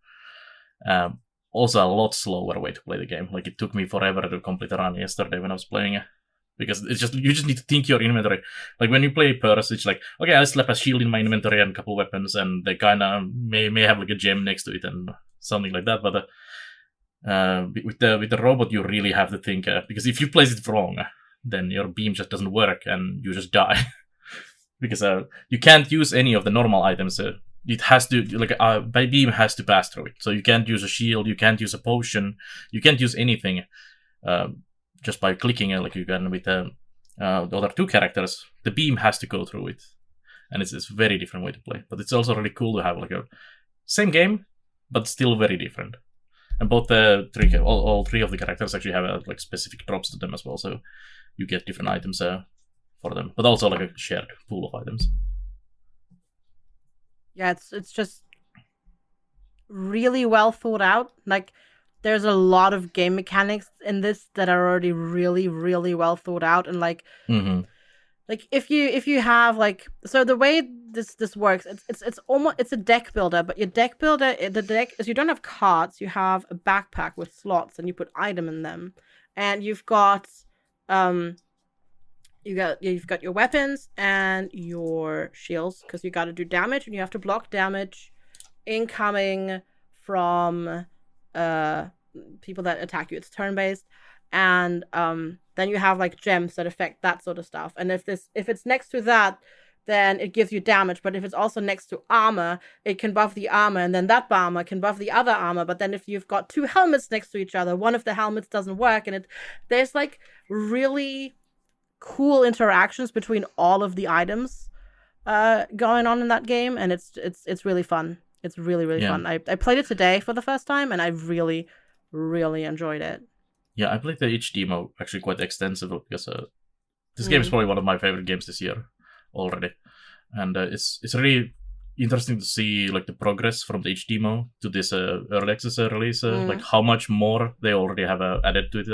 Also a lot slower way to play the game. Like it took me forever to complete a run yesterday when I was playing it. Because you just need to think your inventory. Like when you play Purse, it's like, okay, I'll slap a shield in my inventory and a couple weapons, and they kind of may have like a gem next to it and something like that. But with the robot, you really have to think, because if you place it wrong, then your beam just doesn't work and you just die. Because you can't use any of the normal items. It has to, by beam has to pass through it. So you can't use a shield, you can't use a potion, you can't use anything. Just by clicking it, like you can with the other 2 characters, the beam has to go through it, and it's a very different way to play. But it's also really cool to have like a same game, but still very different. And both the all 3 of the characters actually have like specific drops to them as well, so you get different items for them, but also like a shared pool of items. Yeah, it's just really well thought out. Like, there's a lot of game mechanics in this that are already really, really well thought out, and like, like if you have like, so the way this works, it's a deck builder, but your deck builder, the deck is, you don't have cards, you have a backpack with slots, and you put item in them, and you've got you've got your weapons and your shields, because you got to do damage and you have to block damage incoming from people that attack you. It's turn based, and then you have like gems that affect that sort of stuff. And if it's next to that, then it gives you damage. But if it's also next to armor, it can buff the armor, and then that armor can buff the other armor. But then if you've got two helmets next to each other, one of the helmets doesn't work, and there's like really cool interactions between all of the items going on in that game, and it's really fun. It's really, really fun. I played it today for the first time, and I really, really enjoyed it. Yeah, I played each demo actually quite extensively, because this game is probably one of my favorite games this year already. And it's really interesting to see like the progress from the each demo to this early access release, like how much more they already have added to it.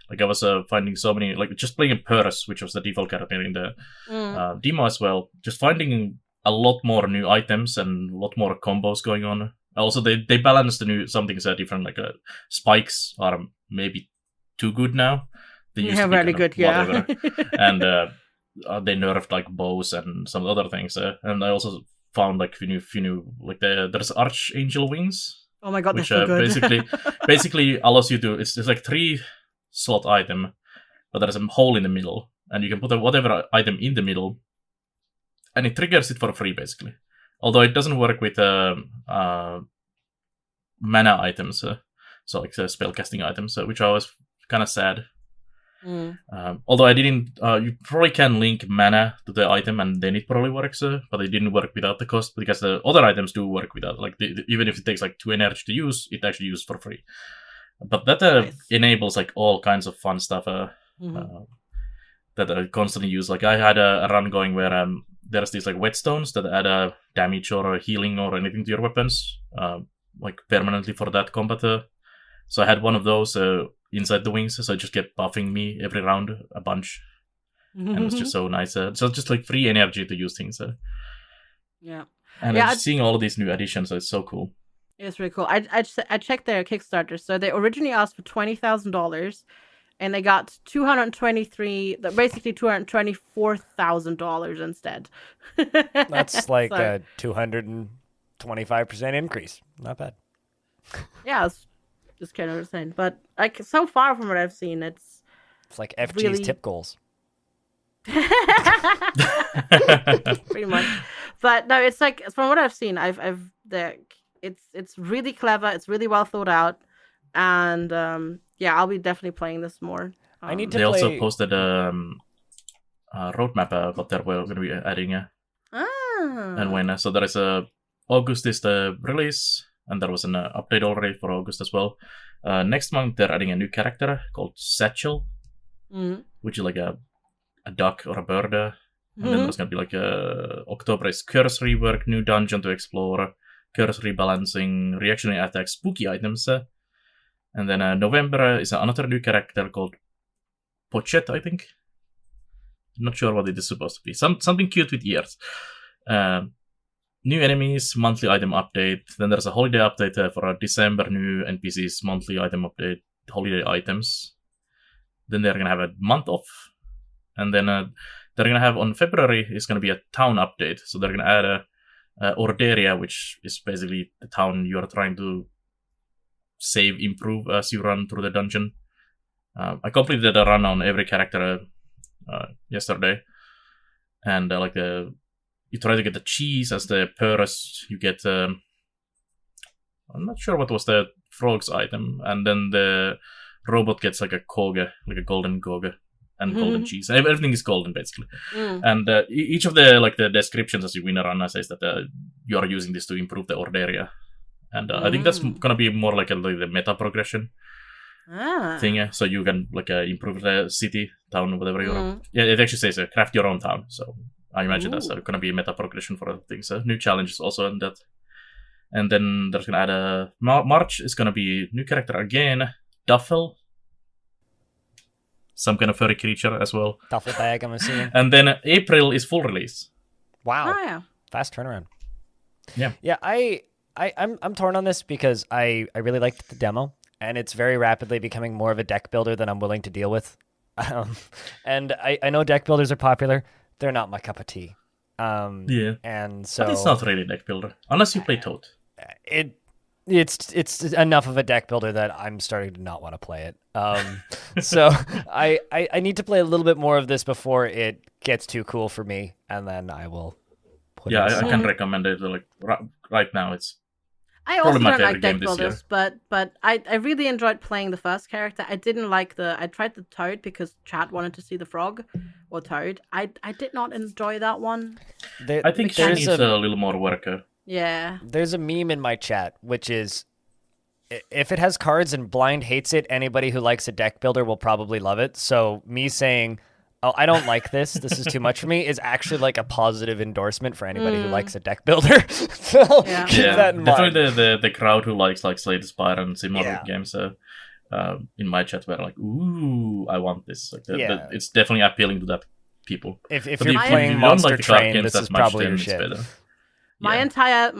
Like I was finding so many, like just playing a Purse, which was the default character in the demo as well, just finding a lot more new items and a lot more combos going on. Also, they balanced the new some things are different, like spikes are maybe too good now. They used to be really good, yeah. And they nerfed like bows and some other things. And I also found like few new like there's Archangel wings. Oh my god, which they're so good. basically allows you to it's like 3 slot item, but there's a hole in the middle, and you can put whatever item in the middle, and it triggers it for free basically. Although it doesn't work with mana items, so like spellcasting items, which I was kind of sad. Although I didn't, you probably can link mana to the item and then it probably works, but it didn't work without the cost, because the other items do work without. Like even if it takes like 2 energy to use, it actually used for free. But that Nice. enables like all kinds of fun stuff that I constantly use. Like I had a run going where there's these like whetstones that add damage or healing or anything to your weapons, like permanently for that combat. So I had one of those inside the wings, so it just kept buffing me every round a bunch, and it was just so nice. So just like free energy to use things. Yeah. And just seeing all of these new additions, it's so cool. It's really cool. I checked their Kickstarter. So they originally asked for $20,000, and they got basically $224,000 instead. That's like So, a 225% increase. Not bad. yeah, it's just kind of insane. But like so far from what I've seen, it's like FG's really- tip goals. pretty much. But no, it's like from what I've seen, it's really clever. It's really well thought out, and yeah, I'll be definitely playing this more. I need to They also play- posted a roadmap what they're going to be adding. And when so there is August is the release, and there was an update already for August as well. Next month they're adding a new character called Satchel, which is like a duck or a bird. And then there's gonna be like October is Curse rework, new dungeon to explore, Curse rebalancing, reactionary attacks, spooky items. And then November is another new character called Pochette, I think. Not sure what it is supposed to be. Something cute with ears. New enemies, monthly item update. Then there's a holiday update for December, new NPCs, monthly item update, holiday items. Then they're going to have a month off. And then they're going to have on February is going to be a town update. So they're going to add Orderia, which is basically the town you're trying to improve as you run through the dungeon. I completed a run on every character yesterday. And you try to get the cheese as the purse. You get, I'm not sure what was the frog's item. And then the robot gets like a koge, like a golden koge, and golden cheese. Everything is golden, basically. And each of the descriptions as you win a run says that you are using this to improve the Orderia. And I think that's going to be more like the meta progression thing. So you can improve the city, town, whatever you're... Yeah, it actually says craft your own town. So I imagine that's going to be a meta progression for other things. New challenges also in that. And then there's going to add a... March is going to be new character again. Duffel. Some kind of furry creature as well. Duffel bag, I'm assuming. And then April is full release. Wow. Oh, yeah. Fast turnaround. Yeah. Yeah, I'm torn on this because I really liked the demo, and it's very rapidly becoming more of a deck builder than I'm willing to deal with. And I know deck builders are popular. They're not my cup of tea. Yeah. And so But it's not really a deck builder. Unless you play Toad. It's enough of a deck builder that I'm starting to not want to play it. So I need to play a little bit more of this before it gets too cool for me, and then I will put Yeah, it I aside. can recommend it. Like right now, it's I also probably my don't like favorite deck game this year. builders, but I really enjoyed playing the first character. I didn't like I tried the Toad because chat wanted to see the frog or Toad. I did not enjoy that one. I think she needs a little more worker. Yeah. There's a meme in my chat, which is, if it has cards and blind hates it, anybody who likes a deck builder will probably love it. So me saying, oh, I don't like this is too much for me, is actually like a positive endorsement for anybody who likes a deck builder. So keep that in mind. Definitely the crowd who likes like Slay the Spire and similar games in my chat were like, ooh, I want this. Like, it's definitely appealing to that people. If But you're playing you don't Monster like the card Train, games this that is much, probably then your it's shit. better. My Yeah. entire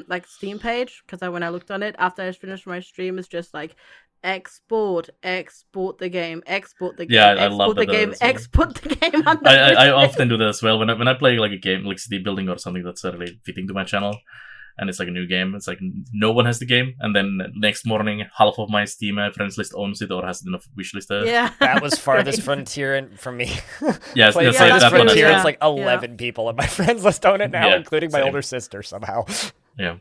like Steam page, because when I looked on it after I finished my stream, is just like export the game, export the game, Yeah, I export love the that game, as well. export the game. I often do that as well when I play like a game like city building or something that's really fitting to my channel, and it's like a new game. It's like no one has the game, and then next morning half of my Steam friends list owns it or has it in a wish list. Yeah, That was Farthest Great. Frontier for me. Yes, Played yes, Farthest that one as Frontier. well. It's like 11 people on my friends list own it now, Yeah, including my same. older sister somehow, Yeah,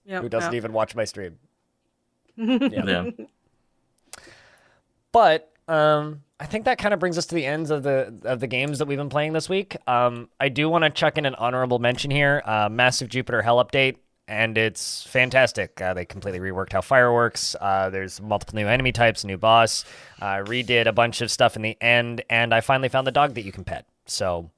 who doesn't even watch my stream. yeah. But I think that kind of brings us to the ends of the games that we've been playing this week. I do want to chuck in an honorable mention here. Massive Jupiter Hell update, and it's fantastic. They completely reworked how fire works. There's multiple new enemy types, new boss. Redid a bunch of stuff in the end, and I finally found the dog that you can pet. So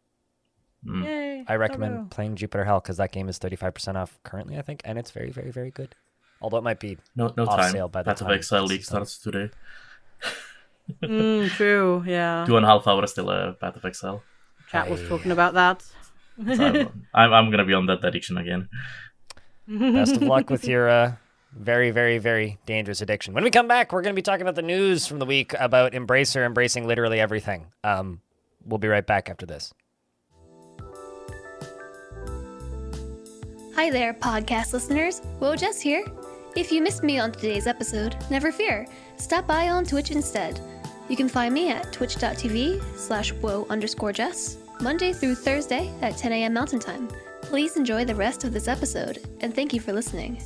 Yay, I recommend bravo. playing Jupiter Hell because that game is 35% off currently, I think, and it's very, very, very good. Although it might be No off time. sale by the Path of time Exile this league is done. starts today. True, yeah. 2.5 hours till Path of Exile. Chat was talking about that. So I'm gonna be on that addiction again. Best of luck with your very, very, very dangerous addiction. When we come back, we're going to be talking about the news from the week about Embracer embracing literally everything. We'll be right back after this. Hi there, podcast listeners. Jess here. If you missed me on today's episode, never fear. Stop by on Twitch instead. You can find me at twitch.tv/woe_Jess, Monday through Thursday at 10 a.m. Mountain Time. Please enjoy the rest of this episode, and thank you for listening.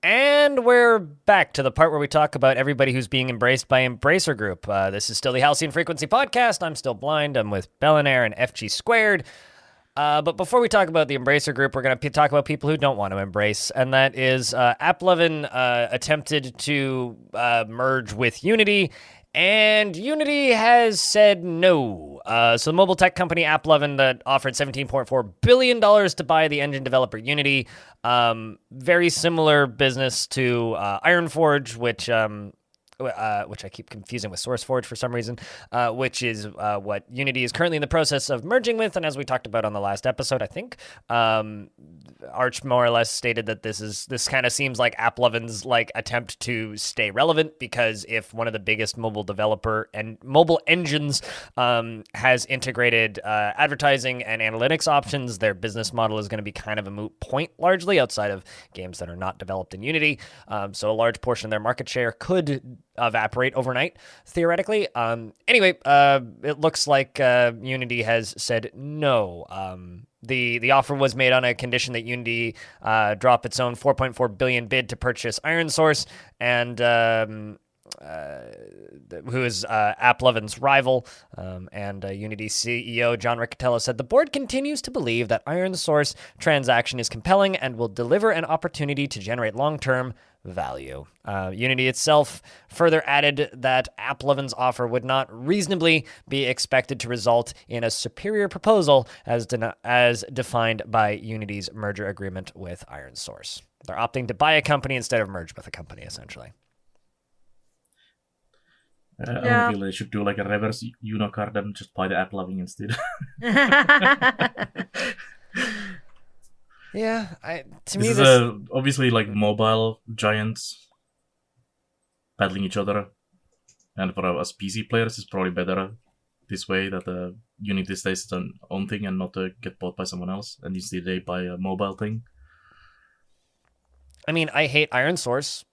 And we're back to the part where we talk about everybody who's being embraced by Embracer Group. This is still the Halcyon Frequency Podcast. I'm still blind. I'm with Belannaer and FG squared. But before we talk about the Embracer Group, we're going to talk about people who don't want to embrace, and that is Applovin attempted to merge with Unity, and Unity has said no. So the mobile tech company Applovin that offered $17.4 billion to buy the engine developer Unity, very similar business to Ironforge, which I keep confusing with SourceForge for some reason, which is what Unity is currently in the process of merging with. And as we talked about on the last episode, I think Arch more or less stated that this kind of seems like Applovin's like attempt to stay relevant, because if one of the biggest mobile developer and mobile engines has integrated advertising and analytics options, their business model is going to be kind of a moot point, largely outside of games that are not developed in Unity. So a large portion of their market share could evaporate overnight, theoretically. Anyway, it looks like Unity has said no. The offer was made on a condition that Unity drop its own $4.4 billion bid to purchase IronSource, and who is Applovin's rival, and Unity CEO John Riccitiello said the board continues to believe that IronSource transaction is compelling and will deliver an opportunity to generate long-term value. Unity itself further added that Applovin's offer would not reasonably be expected to result in a superior proposal as defined by Unity's merger agreement with IronSource. They're opting to buy a company instead of merge with a company, essentially. I feel they should do like a reverse Unocard and just buy the Applovin instead. Yeah, to me This is obviously like mobile giants battling each other. And for us PC players, it's probably better this way that Unity stays its own thing and not get bought by someone else, and instead they buy a mobile thing. I mean, I hate Iron Source.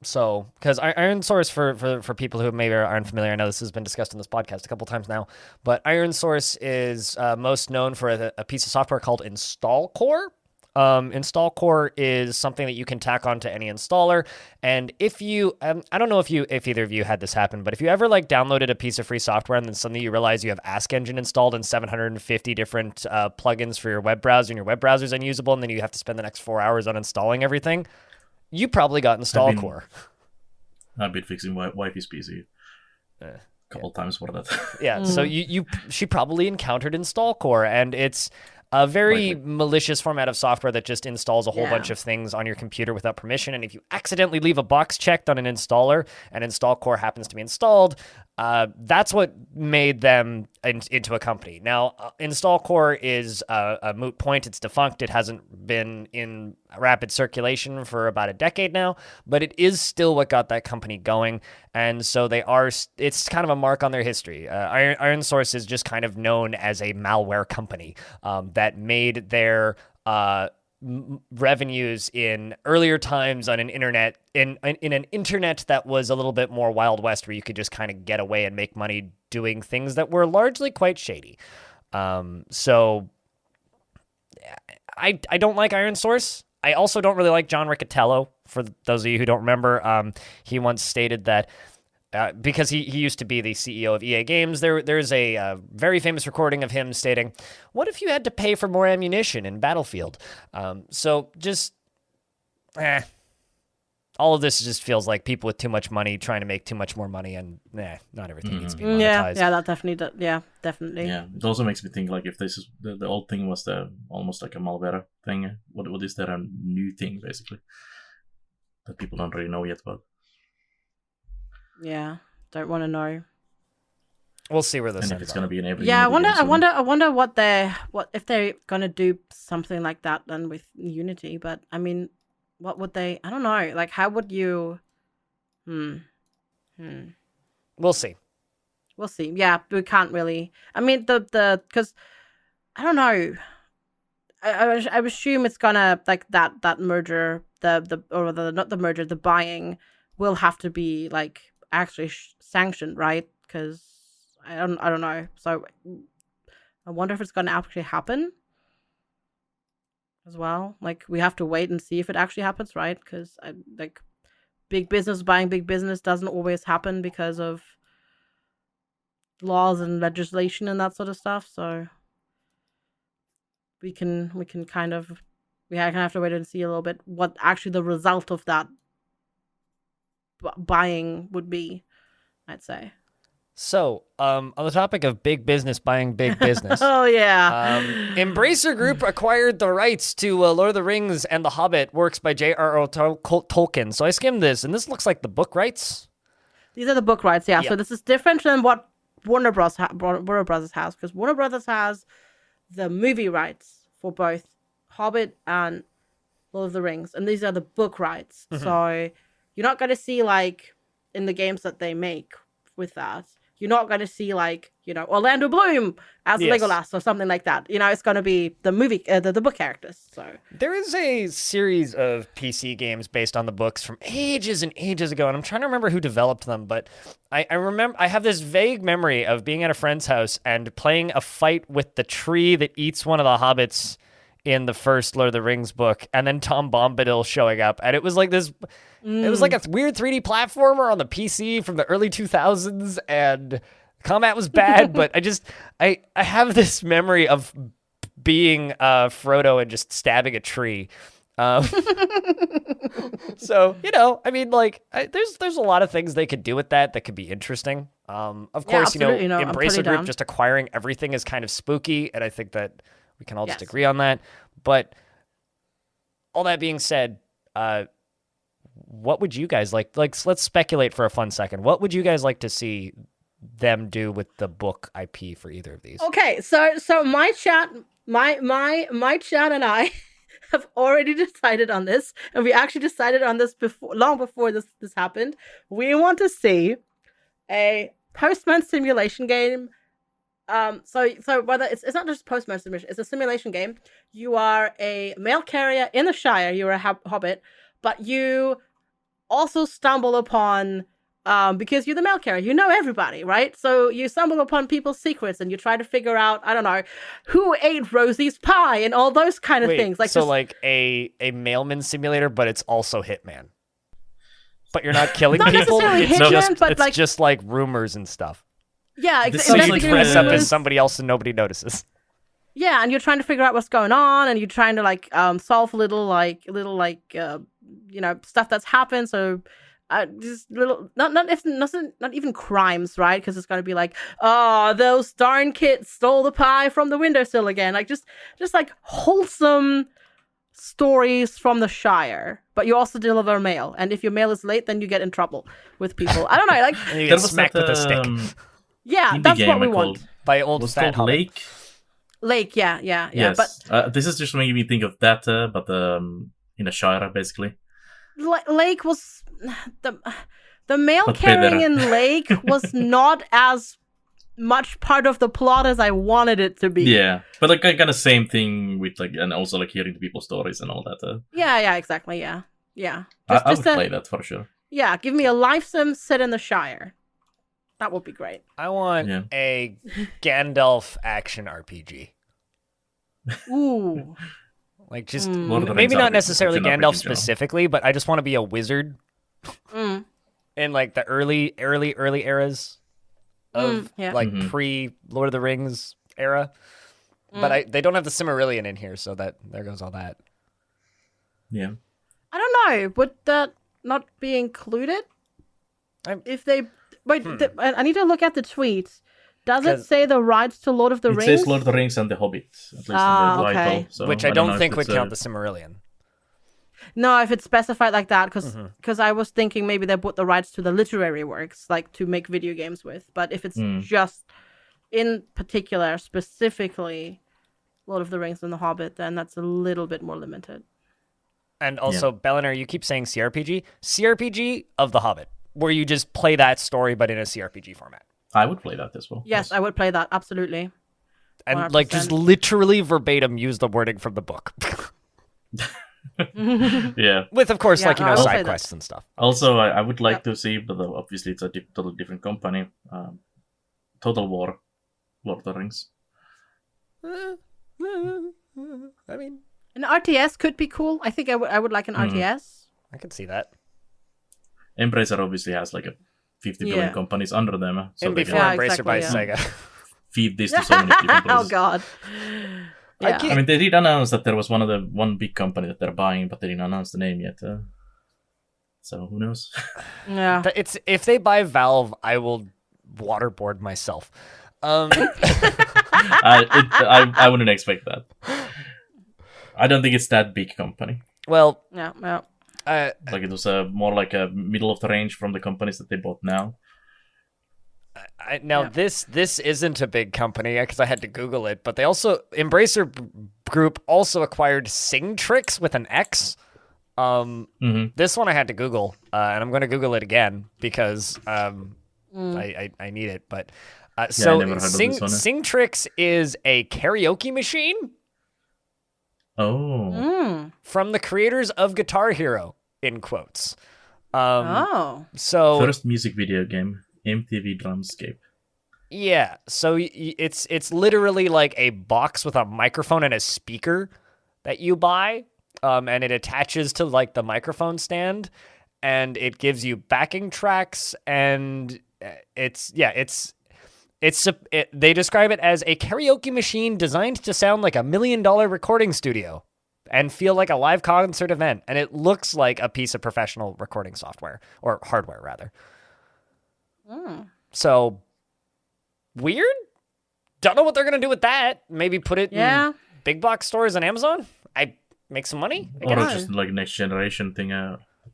So, because Iron Source, for people who maybe aren't familiar, I know this has been discussed in this podcast a couple times now, but Iron Source is most known for a piece of software called Install Core. Install Core is something that you can tack onto any installer, and if you, I don't know if either of you had this happen, but if you ever like downloaded a piece of free software and then suddenly you realize you have Ask Engine installed and 750 different plugins for your web browser and your web browser is unusable, and then you have to spend the next 4 hours uninstalling everything, you probably got Install Core. I've been fixing wifey's PC a couple times for that. Yeah, so she probably encountered Install Core, and it's a very malicious format of software that just installs a whole bunch of things on your computer without permission. And if you accidentally leave a box checked on an installer and Install Core happens to be installed, that's what made them into a company. Now, Install Core is a moot point. It's defunct. It hasn't been in rapid circulation for about a decade now, but it is still what got that company going. And so it's kind of a mark on their history. Iron Source is just kind of known as a malware company that made their revenues in earlier times on an internet in an internet that was a little bit more Wild West, where you could just kind of get away and make money doing things that were largely quite shady. So I don't like Iron Source. I also don't really like John Riccatello. For those of you who don't remember, he once stated that because he used to be the CEO of EA Games, there's a very famous recording of him stating, "What if you had to pay for more ammunition in Battlefield?" So just, all of this just feels like people with too much money trying to make too much more money, and not everything needs to be monetized. Yeah, that definitely. Definitely. Yeah, it also makes me think, like, if this is the old thing was almost like a malware thing. What is there a new thing basically that people don't really know yet about? Yeah, don't want to know. We'll see where this ends. And if it's going to be in every I wonder what if they're gonna do something like that then with Unity. But I mean, what would they? I don't know. Like, how would you? We'll see. We'll see. Yeah, we can't really. I mean, the because I don't know. I assume it's gonna like that merger, not the merger, the buying will have to be like actually sanctioned, right? Because I don't know. So I wonder if it's gonna actually happen as well. Like, we have to wait and see if it actually happens, right? Because like big business buying big business doesn't always happen because of laws and legislation and that sort of stuff. So we can kind of have to wait and see a little bit what actually the result of that buying would be, I'd say. So, on the topic of big business buying big business. Oh, yeah. Embracer Group acquired the rights to Lord of the Rings and The Hobbit works by J.R.R. Tolkien. So I skimmed this, and this looks like the book rights. These are the book rights, yeah. So this is different than what Warner Brothers has, because Warner Brothers has the movie rights for both Hobbit and Lord of the Rings, and these are the book rights. Mm-hmm. So you're not going to see, like, in the games that they make with that, you're not going to see, like, Orlando Bloom as Legolas or something like that. It's going to be the movie, the book characters. So there is a series of PC games based on the books from ages and ages ago, and I'm trying to remember who developed them, but I remember I have this vague memory of being at a friend's house and playing a fight with the tree that eats one of the hobbits in the first Lord of the Rings book, and then Tom Bombadil showing up, and it was like this. It was like a weird 3D platformer on the PC from the early 2000s, and combat was bad, but I have this memory of being Frodo and just stabbing a tree. So, I mean, like, there's a lot of things they could do with that could be interesting. Of course, Embracer Group just acquiring everything is kind of spooky, and I think that we can all just agree on that. But all that being said, what would you guys like? Let's speculate for a fun second. What would you guys like to see them do with the book IP for either of these? Okay, so my chat and I have already decided on this, and we actually decided on this long before this happened. We want to see a postman simulation game. So whether it's not just postman simulation, it's a simulation game. You are a mail carrier in the Shire. You're a hobbit, but you also stumble upon. Because you're the mail carrier, you know everybody, right? So you stumble upon people's secrets and you try to figure out, I don't know, who ate Rosie's pie and all those kind of things. Like, so like a mailman simulator, but it's also Hitman. But you're not killing not people. Necessarily It's Hitman, but it's just like rumors and stuff. Yeah, So you dress up as somebody else and nobody notices. Yeah, and you're trying to figure out what's going on, and you're trying to like solve little stuff that's happened. So. Just little, not even crimes, right? Because it's gonna be like, oh, those darn kids stole the pie from the windowsill again. Like just like wholesome stories from the Shire. But you also deliver mail, and if your mail is late, then you get in trouble with people. I don't know, like and you get smacked with a stick. Yeah, that's what we want. By old fat hobbit. Lake. Lake, yeah. Yes, but this is just making me think of that, but in a Shire, basically. Lake was the mail carrying in Lake was not as much part of the plot as I wanted it to be. Yeah, but like kind of same thing with like, and also like hearing the people's stories and all that. Yeah, exactly. Yeah. I would play that for sure. Yeah, give me a life sim set in the Shire. That would be great. I want a Gandalf action RPG. Ooh. Like just maybe not necessarily Gandalf specifically, but I just want to be a wizard in like the early eras of pre Lord of the Rings era. But they don't have the Silmarillion in here, so that there goes all that. Yeah. I don't know. Would that not be included? If they wait, I need to look at the tweet. Does it say the rights to Lord of the Rings? It says Lord of the Rings and The Hobbit, at least in the title. So which I don't think would count the Silmarillion. No, if it's specified like that, because I was thinking maybe they put the rights to the literary works, like to make video games with. But if it's just in particular, specifically Lord of the Rings and The Hobbit, then that's a little bit more limited. And also, Belannaer, you keep saying CRPG. CRPG of The Hobbit, where you just play that story, but in a CRPG format. I would play that as well. Yes, I would play that, absolutely. And 100%. Like just literally verbatim use the wording from the book. Yeah. With, of course, side quests and stuff. Also, I would like to see, but obviously it's a totally different company, Total War, Lord of the Rings. I mean... An RTS could be cool. I think I would like an RTS. I could see that. Embracer obviously has like a 50 billion companies under them. So and before Embracer buys Sega. Feed this to so many different places. Oh god. Yeah. I mean, they did announce that there was one big company that they're buying, but they didn't announce the name yet. So who knows? Yeah. If they buy Valve, I will waterboard myself. I wouldn't expect that. I don't think it's that big company. Well, yeah. Like it was more like a middle of the range from the companies that they bought now. This isn't a big company because I had to Google it, but they also Embracer Group also acquired Singtrix with an X. This one I had to Google, and I'm going to Google it again because I need it. But Singtrix is a karaoke machine. Oh. From the creators of Guitar Hero, in quotes. So first music video game, Mtv Drumscape. Yeah, so it's literally like a box with a microphone and a speaker that you buy, and it attaches to like the microphone stand, and it gives you backing tracks, and they describe it as a karaoke machine designed to sound like $1 million recording studio and feel like a live concert event. And it looks like a piece of professional recording software or hardware rather. So weird. Don't know what they're going to do with that. Maybe put it in big box stores on Amazon. I make some money. Or just like next generation thing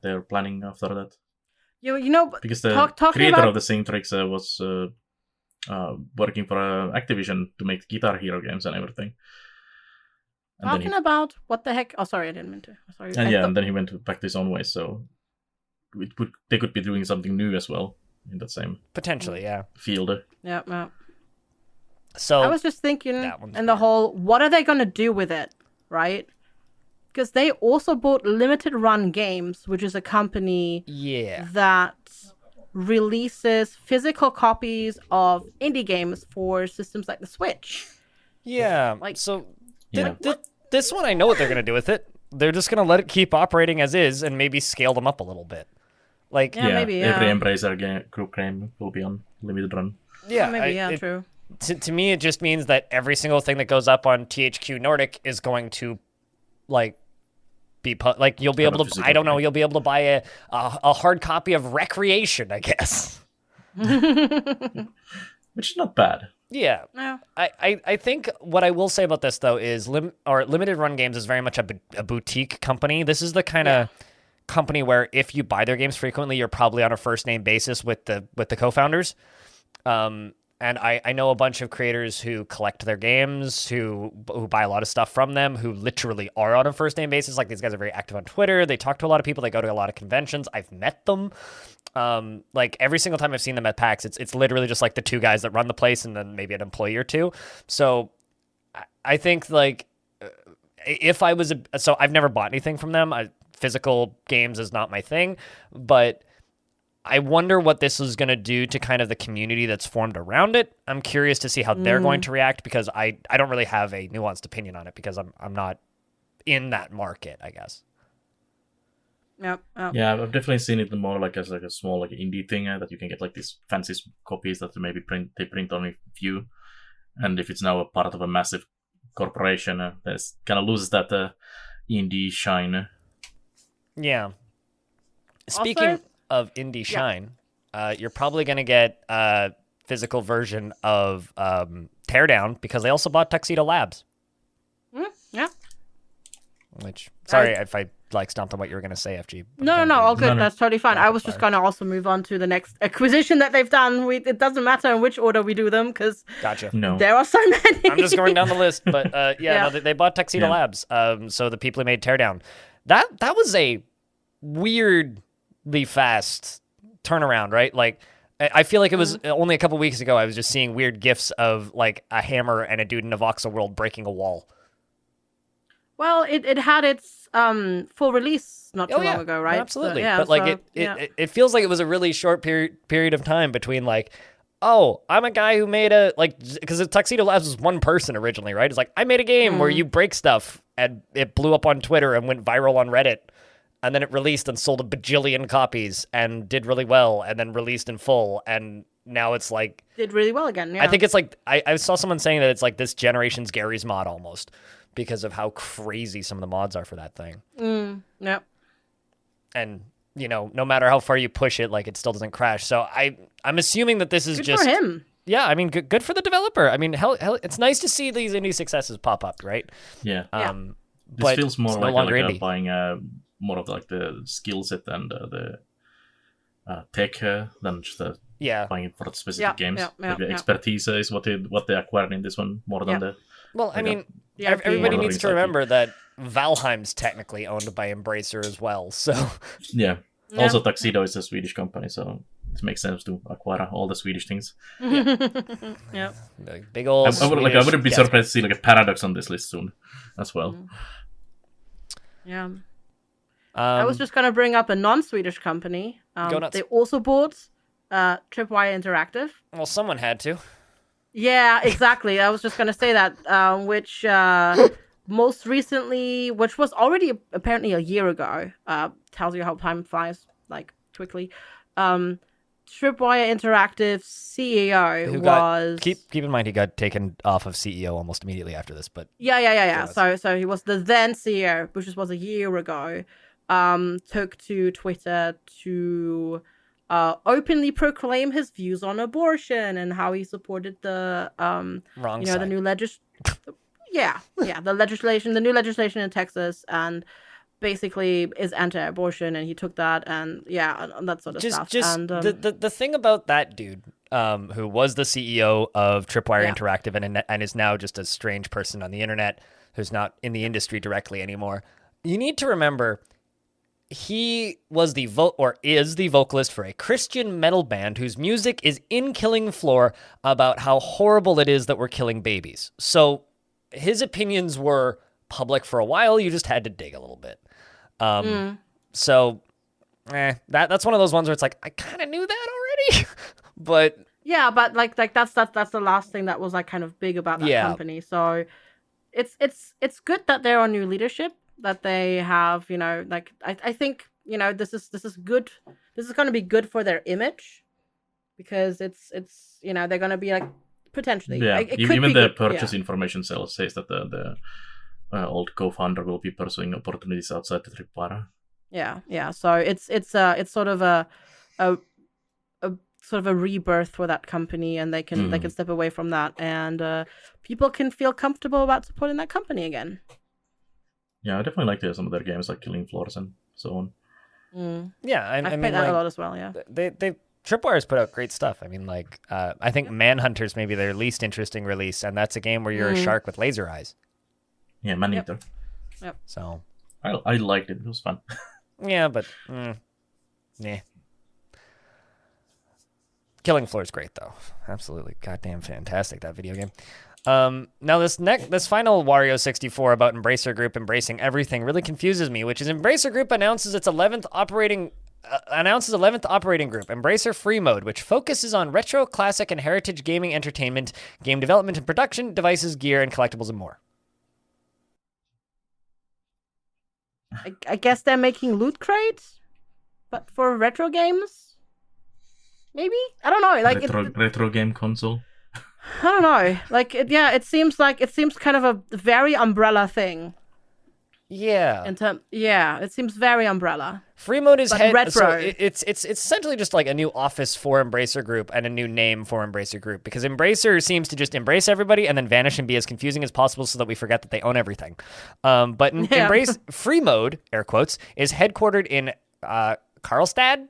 they're planning after that. You know, because the creator of the Singtrix was working for Activision to make Guitar Hero games and everything. And then Talking about what the heck? Oh, sorry, I didn't mean to. Sorry. and then he went back to his own way. So they could be doing something new as well in that same Potentially, yeah. field. Yeah. So I was just thinking, that one's and the weird. whole, what are they going to do with it, right? Because they also bought Limited Run Games, which is a company Yeah. that releases physical copies of indie games for systems like the Switch. Yeah. Like- So Yeah. this one, I know what they're going to do with it. They're just going to let it keep operating as is and maybe scale them up a little bit. Like, Yeah, maybe, yeah. Every Embracer group game will be on limited run. True. To me, it just means that every single thing that goes up on THQ Nordic is going to, like, you'll be Have able a to. physical I don't know. copy. You'll be able to buy a hard copy of Recreation, I guess. Which is not bad. Yeah. Yeah. I think what I will say about this though is Limited Run Games is very much a boutique company. This is the kind of company where if you buy their games frequently, you're probably on a first name basis with the co-founders. And I know a bunch of creators who collect their games, who buy a lot of stuff from them, who literally are on a first name basis. Like, these guys are very active on Twitter. They talk to a lot of people. They go to a lot of conventions. I've met them. Like, every single time I've seen them at PAX, it's literally just like the two guys that run the place and then maybe an employee or two. So I think, like, if I was so I've never bought anything from them. Physical games is not my thing, but I wonder what this is going to do to kind of the community that's formed around it. I'm curious to see how they're going to react, because I don't really have a nuanced opinion on it because I'm not in that market, I guess. Yep. Yeah, I've definitely seen it more like as like a small like indie thing that you can get like these fancy copies that maybe they print only few, and if it's now a part of a massive corporation, there's kind of loses that indie shine. Yeah. Speaking Also, of indie shine, you're probably going to get a physical version of Teardown because they also bought Tuxedo Labs. Yeah. Which, sorry if I stomped on what you were going to say, FG. No, all good. No. That's totally fine. I Rapid was just fire. going to also move on to the next acquisition that they've done. It doesn't matter in which order we do them because Gotcha. No. there are so many. I'm just going down the list, but Yeah. no, they bought Tuxedo Yeah. Labs. So the people who made Teardown, that was a weirdly fast turnaround, right? Like, I feel like it was only a couple weeks ago I was just seeing weird gifs of like a hammer and a dude in a voxel world breaking a wall. Well, it had its full release not too long ago, right? Absolutely. So, yeah, but like so, it feels like it was a really short period of time between like, oh, I'm a guy who made because Tuxedo Labs was one person originally, right? It's like, I made a game where you break stuff, and it blew up on Twitter and went viral on Reddit, and then it released and sold a bajillion copies and did really well, and then released in full, and now it's like, did really well again. Yeah. I think it's like, I saw someone saying that it's like this generation's Gary's mod almost, because of how crazy some of the mods are for that thing. Yep. And no matter how far you push it, like, it still doesn't crash. So I'm assuming that this is Good just for him. Yeah, I mean, good for the developer. I mean, hell, it's nice to see these indie successes pop up, right? Yeah. This This feels more no like, longer like indie. buying more of like the skill set and the tech than just buying it for the specific games. Like the expertise is what they acquired in this one more than the. Well, I mean, Yeah, everybody yeah. needs to remember that Valheim's technically owned by Embracer as well. So Yeah. Yeah. Also, Tuxedo is a Swedish company, so it makes sense to acquire all the Swedish things. Yeah. like, big old. I wouldn't be Swedish surprised to see like a Paradox on this list soon, as well. Yeah. guess. I was just going to bring up a non-Swedish company. Go nuts. They also bought Tripwire Interactive. Well, someone had to. Yeah, exactly. I was just going to say that, which most recently, which was already apparently a year ago, tells you how time flies, like, quickly. Tripwire Interactive CEO Who was... keep in mind he got taken off of CEO almost immediately after this, but Yeah. So he was the then CEO, which was a year ago. Took to Twitter to openly proclaim his views on abortion and how he supported the wrong the side. new the new legislation in Texas, and basically is anti-abortion, and he took that and that sort of stuff. And the thing about that dude, who was the CEO of Tripwire Yeah. Interactive and is now just a strange person on the internet, who's not in the industry directly anymore. You need to remember he was is the vocalist for a Christian metal band whose music is in Killing Floor about how horrible it is that we're killing babies. So his opinions were public for a while. You just had to dig a little bit. So that's one of those ones where it's like, I kind of knew that already, but yeah, but like that's the last thing that was like kind of big about that company. So it's good that they're on new leadership, that they have, you know, like I think, you know, this is good. This is going to be good for their image, because it's you know, they're going to be like potentially even the purchase information sales says that the old co-founder will be pursuing opportunities outside the Tripwire. Yeah. So it's sort of a sort of a rebirth for that company, and they can step away from that, and people can feel comfortable about supporting that company again. Yeah, I definitely like some of their games, like Killing Floors and so on. Yeah, I mean, played that a lot as well. Yeah, they Tripwire's put out great stuff. I mean, like I think Manhunter's maybe their least interesting release, and that's a game where you're a shark with laser eyes. Yeah, Maneater. Yep. So I liked it. It was fun. Yeah, but Killing Floor is great though. Absolutely goddamn fantastic, that video game. Now this final Wario 64 about Embracer Group embracing everything really confuses me, which is Embracer Group announces its 11th operating group, Embracer Free Mode, which focuses on retro, classic, and heritage gaming entertainment, game development and production, devices, gear, and collectibles, and more. I guess they're making Loot Crate, but for retro games? Maybe? I don't know. Like retro game console? I don't know. Like, it seems kind of a very Umbrella thing. Yeah. It seems very Umbrella. Free Mode is retro. So it's essentially just like a new office for Embracer Group and a new name for Embracer Group, because Embracer seems to just embrace everybody and then vanish and be as confusing as possible so that we forget that they own everything. Embrace Free Mode, air quotes, is headquartered in Karlstad?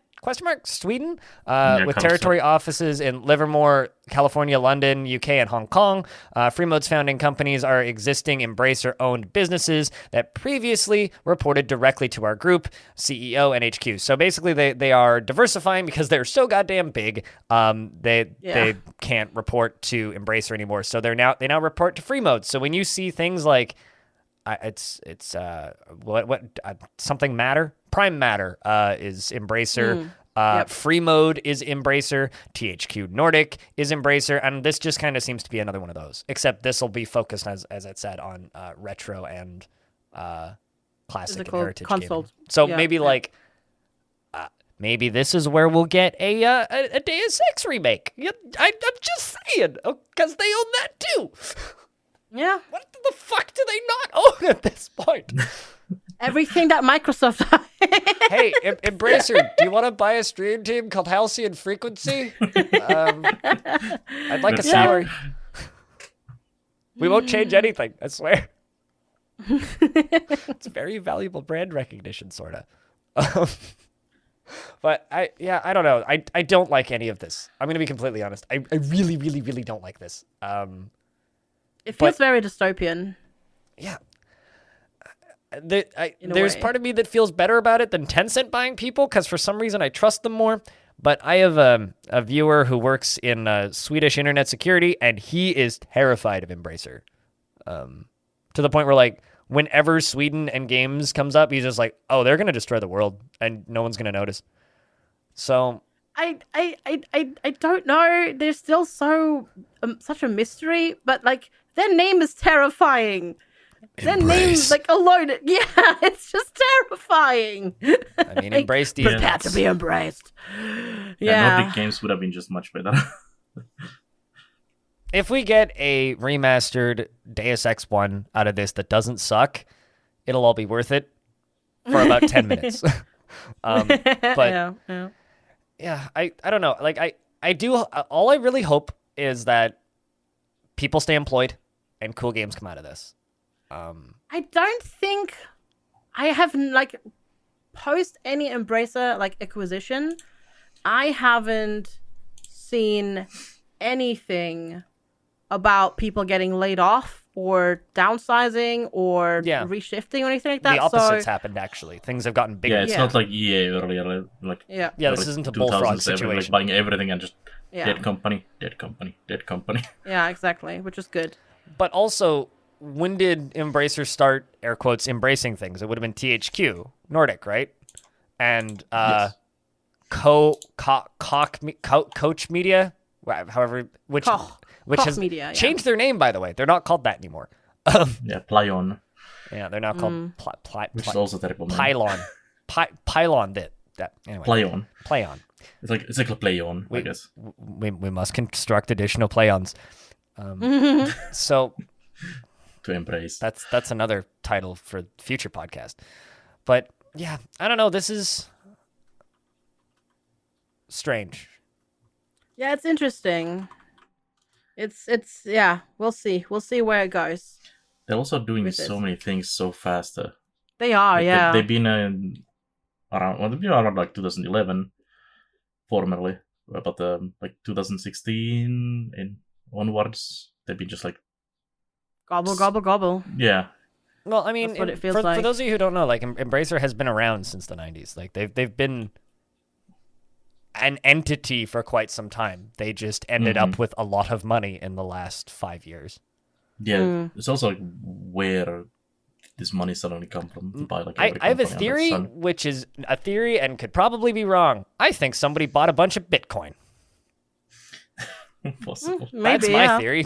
Sweden, with territory offices in Livermore, California, London, UK, and Hong Kong. Freemode's founding companies are existing Embracer-owned businesses that previously reported directly to our group, CEO, and HQ. So basically, they are diversifying because they're so goddamn big. They can't report to Embracer anymore. So they now report to Freemode. So when you see things like something Matter. Prime Matter is Embracer. Free Mode is Embracer. THQ Nordic is Embracer. And this just kind of seems to be another one of those. Except this will be focused, as it said, on retro and classic and heritage gaming. So maybe maybe this is where we'll get a Deus Ex remake. I'm just saying, because they own that too. Yeah. What the fuck do they not own at this point? Everything that Microsoft has. Hey, Embracer, do you want to buy a stream team called Halcyon Frequency? I'd like a salary. We won't change anything, I swear. It's very valuable brand recognition, sort of. But I don't know. I don't like any of this. I'm going to be completely honest. I really, really, really don't like this. It feels very dystopian. Yeah. There's part of me that feels better about it than Tencent buying people, because for some reason I trust them more. But I have a viewer who works in Swedish internet security, and he is terrified of Embracer. To the point where, like, whenever Sweden and games comes up, he's just like, oh, they're going to destroy the world, and no one's going to notice. So I don't know. They're still such a mystery, but like their name is terrifying. Their name's like alone. Yeah, it's just terrifying. I mean, embrace these. Prepare to be embraced. Nordic games would have been just much better. If we get a remastered Deus Ex 1 out of this that doesn't suck, it'll all be worth it for about 10 minutes. But yeah, I don't know. Like I do. All I really hope is that people stay employed and cool games come out of this. I don't think I have post any Embracer acquisition. I haven't seen anything about people getting laid off or downsizing or Yeah. reshifting or anything like that. The opposite's so, happened, actually. Things have gotten bigger. Yeah, it's not like EA earlier, like yeah. Yeah, this early isn't a bullfrog 2000s, everyone, like situation. buying everything and just Yeah. dead company, dead company, dead company. Yeah, exactly, which is good. But also, when did Embracer start, air quotes, embracing things? It would have been THQ, Nordic, right? And Yes. Coach Media, however, which Koch has Media, yeah. changed their name, by the way. They're not called that anymore. Yeah, Plyon, Yeah, they're now called which is also a terrible name. Pylon. Pylon did that. Anyway, Plyon. Playon. It's like a play-on, I guess. We must construct additional Playons. So To embrace. that's another title for future podcast. But yeah, I don't know. This is strange. Yeah, it's interesting. It's yeah. We'll see where it goes. They're also doing with so this. many things so fast. They are, Like, yeah. They've been around like 2011, formerly, but like 2016 and onwards, they've been just like Gobble, gobble, gobble. yeah. Well, I mean, That's what it feels for like. those of you who don't know, like Embracer has been around since the 90s. Like they've been an entity for quite some time. They just ended up with a lot of money in the last 5 years. Yeah, it's also like where this money suddenly come from to buy like I every have a company under the theory, sun. which is a theory and could probably be wrong. I think somebody bought a bunch of Bitcoin. Possible. Maybe, That's my yeah. theory.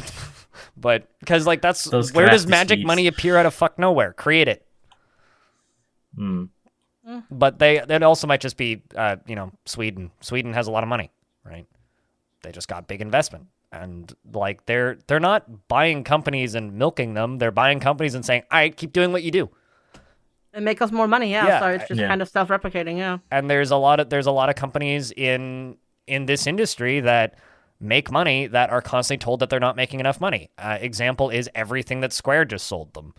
But because like that's Those where does crafty magic Swedes. money appear out of fuck nowhere? Create it. Mm. But that also might just be Sweden. Sweden has a lot of money, right? They just got big investment. And like they're not buying companies and milking them. They're buying companies and saying, "All right, keep doing what you do." It make us more money, yeah. Yeah. So it's just Yeah. kind of self-replicating, yeah. And there's a lot of companies in this industry that make money that are constantly told that they're not making enough money. Example is everything that Square just sold them.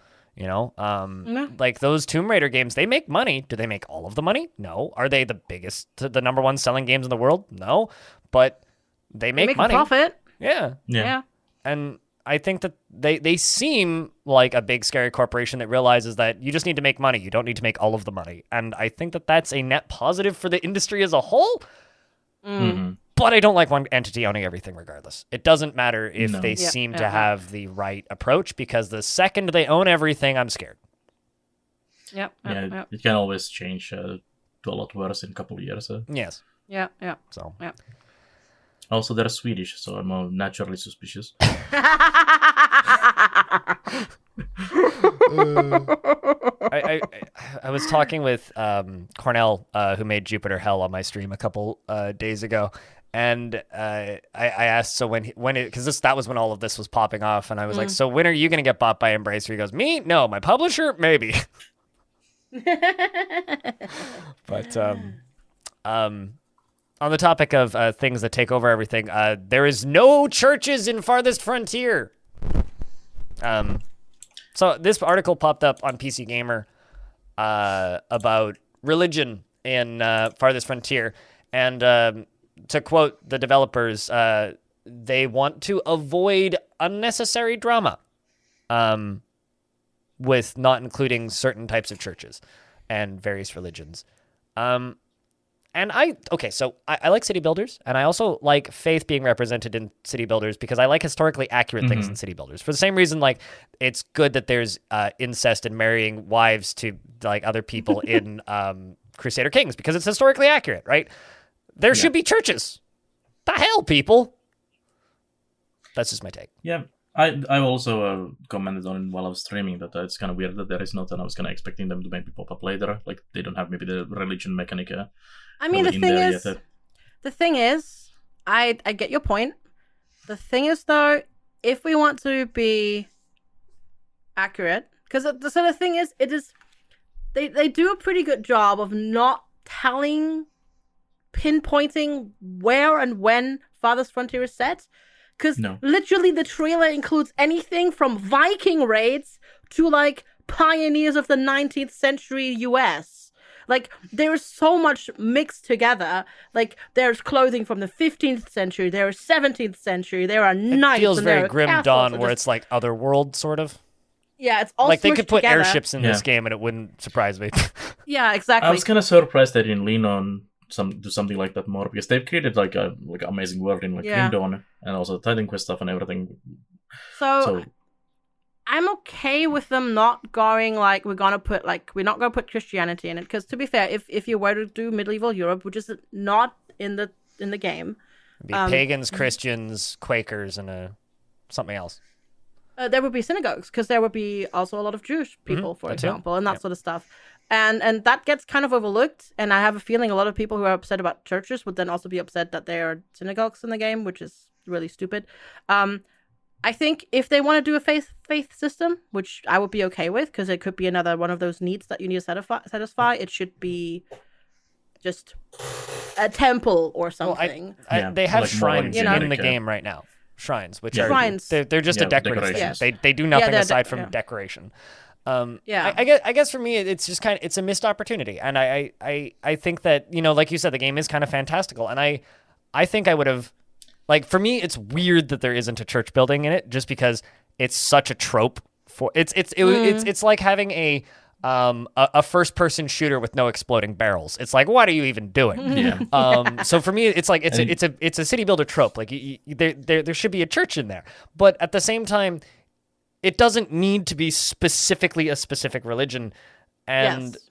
Like those Tomb Raider games, they make money. Do they make all of the money? No. Are they the number one selling games in the world? No. But they They make a money. profit. Yeah. Yeah. And I think that they seem like a big scary corporation that realizes that you just need to make money. You don't need to make all of the money. And I think that that's a net positive for the industry as a whole. But I don't like one entity owning everything regardless. It doesn't matter if No. they Yeah, seem yeah, to yeah. have the right approach, because the second they own everything, I'm scared. Yep. Yeah, it can always change to a lot worse in a couple of years. Yes. Yeah. So Also, they're Swedish, so I'm naturally suspicious. I was talking with Cornell, who made Jupiter Hell on my stream a couple days ago, and I asked, so when because that was when all of this was popping off, and I was like, so when are you going to get bought by Embracer? He goes, me? No, my publisher? Maybe. But on the topic of things that take over everything, there is no churches in Farthest Frontier. So this article popped up on PC Gamer about religion in Farthest Frontier, and to quote the developers, they want to avoid unnecessary drama with not including certain types of churches and various religions. And I like city builders, and I also like faith being represented in city builders because I like historically accurate things in city builders. For the same reason, like it's good that there's incest and marrying wives to like other people in Crusader Kings because it's historically accurate, right? There should be churches. The hell, people. That's just my take. Yeah, I also commented on it while I was streaming that it's kind of weird that there is not, and I was kind of expecting them to maybe pop up later. Like they don't have maybe the religion mechanic. I mean, really the thing is, I get your point. The thing is, though, if we want to be accurate, because the thing is, they do a pretty good job of not pinpointing where and when Farthest Frontier is set. Because literally the trailer includes anything from Viking raids to like pioneers of the 19th century US. Like there's so much mixed together. Like there's clothing from the 15th century, there is 17th century, there are knights. It feels and there very are Grim castles, Dawn, and where just- it's like Otherworld, sort of. yeah, it's all Like they smushed could put together. airships in this game, and it wouldn't surprise me. Yeah, exactly. I was kind of surprised they didn't lean on something like that more, because they've created like a amazing world in like Grim Dawn and also Titan Quest stuff and everything. So I'm okay with them not going like we're not gonna put Christianity in it, because to be fair, if you were to do medieval Europe, which is not in the game, It'd be pagans, Christians, Quakers, and something else. there would be synagogues, because there would be also a lot of Jewish people, for example, and that sort of stuff. And that gets kind of overlooked, and I have a feeling a lot of people who are upset about churches would then also be upset that there are synagogues in the game, which is really stupid. I think if they want to do a faith system, which I would be okay with, because it could be another one of those needs that you need to satisfy, it should be just a temple or something. They have like shrines more like in the generic, game right now. Shrines, which are Shrines. they're just a decorative thing. decorations. They do nothing they're aside from decoration. Yeah. I guess for me it's just it's a missed opportunity, and I think that, you know, like you said, the game is kind of fantastical, and I think I would have, like, for me it's weird that there isn't a church building in it, just because it's such a trope for it's like having a first person shooter with no exploding barrels. It's like, what are you even doing? Yeah. So for me, it's like it's a city builder trope. Like there should be a church in there, but at the same time, it doesn't need to be specifically a specific religion. And Yes.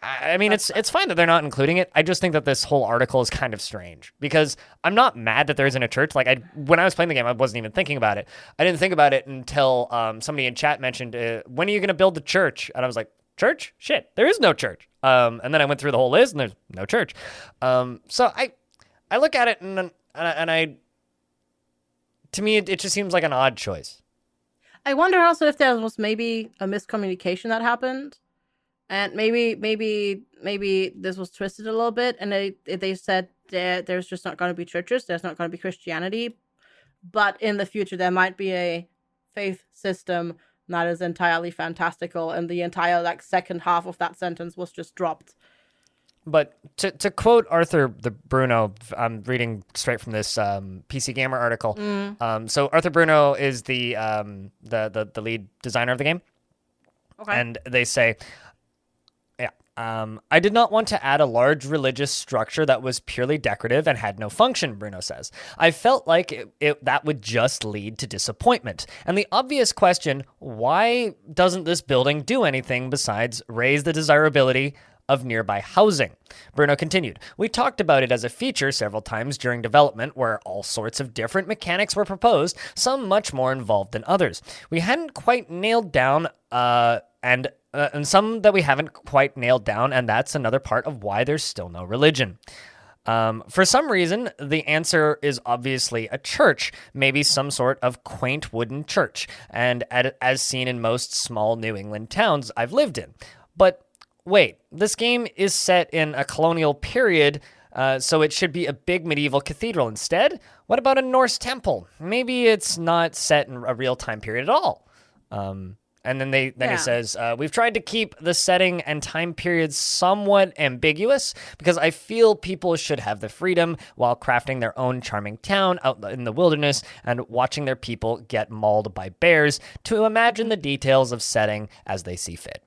I mean, it's fine that they're not including it. I just think that this whole article is kind of strange, because I'm not mad that there isn't a church. Like when I was playing the game, I wasn't even thinking about it. I didn't think about it until somebody in chat mentioned, when are you going to build the church? And I was like, church? Shit, there is no church. And then I went through the whole list and there's no church. So I look at it and to me, it just seems like an odd choice. I wonder also if there was maybe a miscommunication that happened, and maybe this was twisted a little bit, and they said that there's just not going to be churches, there's not going to be Christianity, but in the future there might be a faith system that is entirely fantastical, and the entire second half of that sentence was just dropped. But to quote Arthur Bruno, I'm reading straight from this PC Gamer article. So Arthur Bruno is the lead designer of the game. Okay. And they say, I did not want to add a large religious structure that was purely decorative and had no function, Bruno says. I felt like that would just lead to disappointment. And the obvious question, why doesn't this building do anything besides raise the desirability of nearby housing? Bruno continued, we talked about it as a feature several times during development, where all sorts of different mechanics were proposed, some much more involved than others. We hadn't quite nailed down, and some that we haven't quite nailed down, and that's another part of why there's still no religion. For some reason, the answer is obviously a church, maybe some sort of quaint wooden church, and as seen in most small New England towns I've lived in. But wait, this game is set in a colonial period, so it should be a big medieval cathedral instead? What about a Norse temple? Maybe it's not set in a real time period at all. And then he says, we've tried to keep the setting and time periods somewhat ambiguous, because I feel people should have the freedom, while crafting their own charming town out in the wilderness and watching their people get mauled by bears, to imagine the details of setting as they see fit.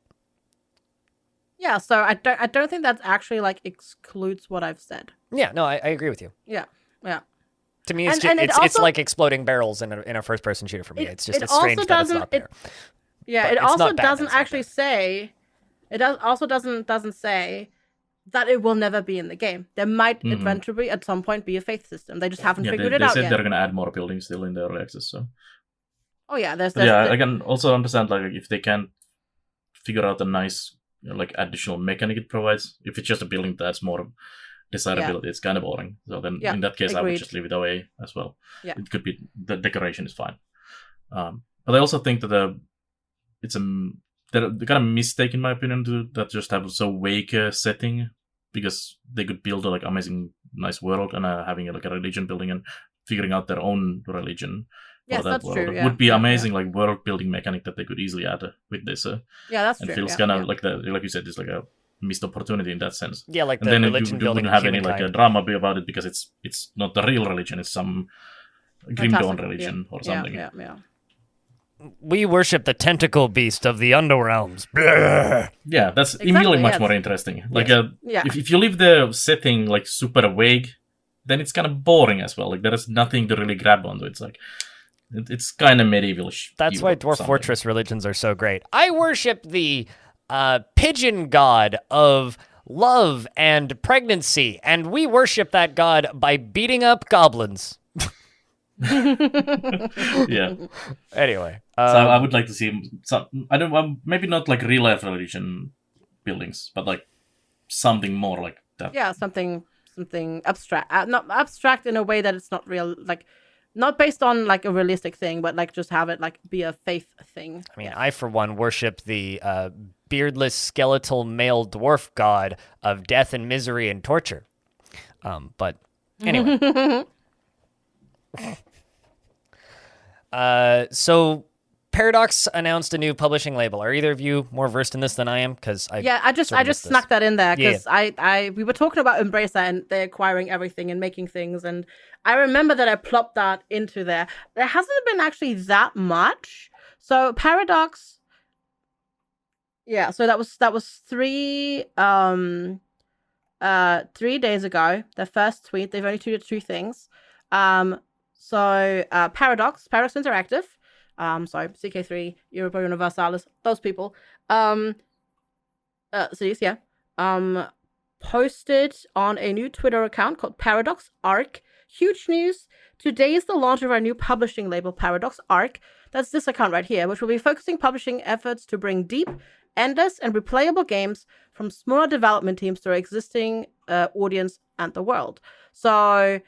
Yeah, so I don't think that's actually excludes what I've said. Yeah, no, I agree with you. Yeah. To me, it's And it's like exploding barrels in a first person shooter for me. It's just it's strange that it's not there. It also doesn't actually say. It also doesn't say that it will never be in the game. There might eventually at some point be a faith system. They just haven't figured it out yet. They said they're gonna add more buildings still in the early access. So. Oh yeah, I can also understand if they can figure out a nice additional mechanic it provides. If it's just a building that's more desirability, it's kind of boring. So then in that case, agreed. I would just leave it away as well. Yeah. It could be the decoration is fine. But I also think that they're kind of mistake in my opinion to that just have so vague setting, because they could build a amazing nice world, and having a religion building and figuring out their own religion. Yes, that's world. true. Yeah. Would be amazing, world building mechanic that they could easily add with this. Yeah, that's and true. Feels kind of like you said, it's like a missed opportunity in that sense. Yeah, like And the then religion you building wouldn't have any humankind. like a drama about it because it's not the real religion. It's some Grim Dawn Fantastic, religion or something. Yeah. We worship the tentacle beast of the underrealms. Yeah, that's immediately much yes. more interesting. Like, Yeah. if you leave the setting like super vague, then it's kind of boring as well. Like, there is nothing to really grab onto. It's like it's kind of medieval. That's why Dwarf Fortress religions are so great. I worship the pigeon god of love and pregnancy, and we worship that god by beating up goblins. Yeah. Anyway, So I would like to see some. I don't. Maybe not like real life religion buildings, but like something more like that. Yeah, something abstract. Not abstract in a way that it's not real, like not based on like a realistic thing, but like just have it like be a faith thing. I mean, I for one worship the beardless skeletal male dwarf god of death and misery and torture. But anyway. So Paradox announced a new publishing label. Are either of you more versed in this than I am? Because I just snuck that in there because we were talking about Embracer and they're acquiring everything and making things, and I remember that I plopped that into there. There hasn't been actually that much. So Paradox, yeah. So that was 3 days ago. Their first tweet. They've only tweeted 2 things. So Paradox Interactive. Sorry, CK3, Europa Universalis, those people. Cities, yeah. Posted on a new Twitter account called Paradox Arc. Huge news. Today is the launch of our new publishing label, Paradox Arc. That's this account right here, which will be focusing publishing efforts to bring deep, endless, and replayable games from smaller development teams to our existing audience and the world. So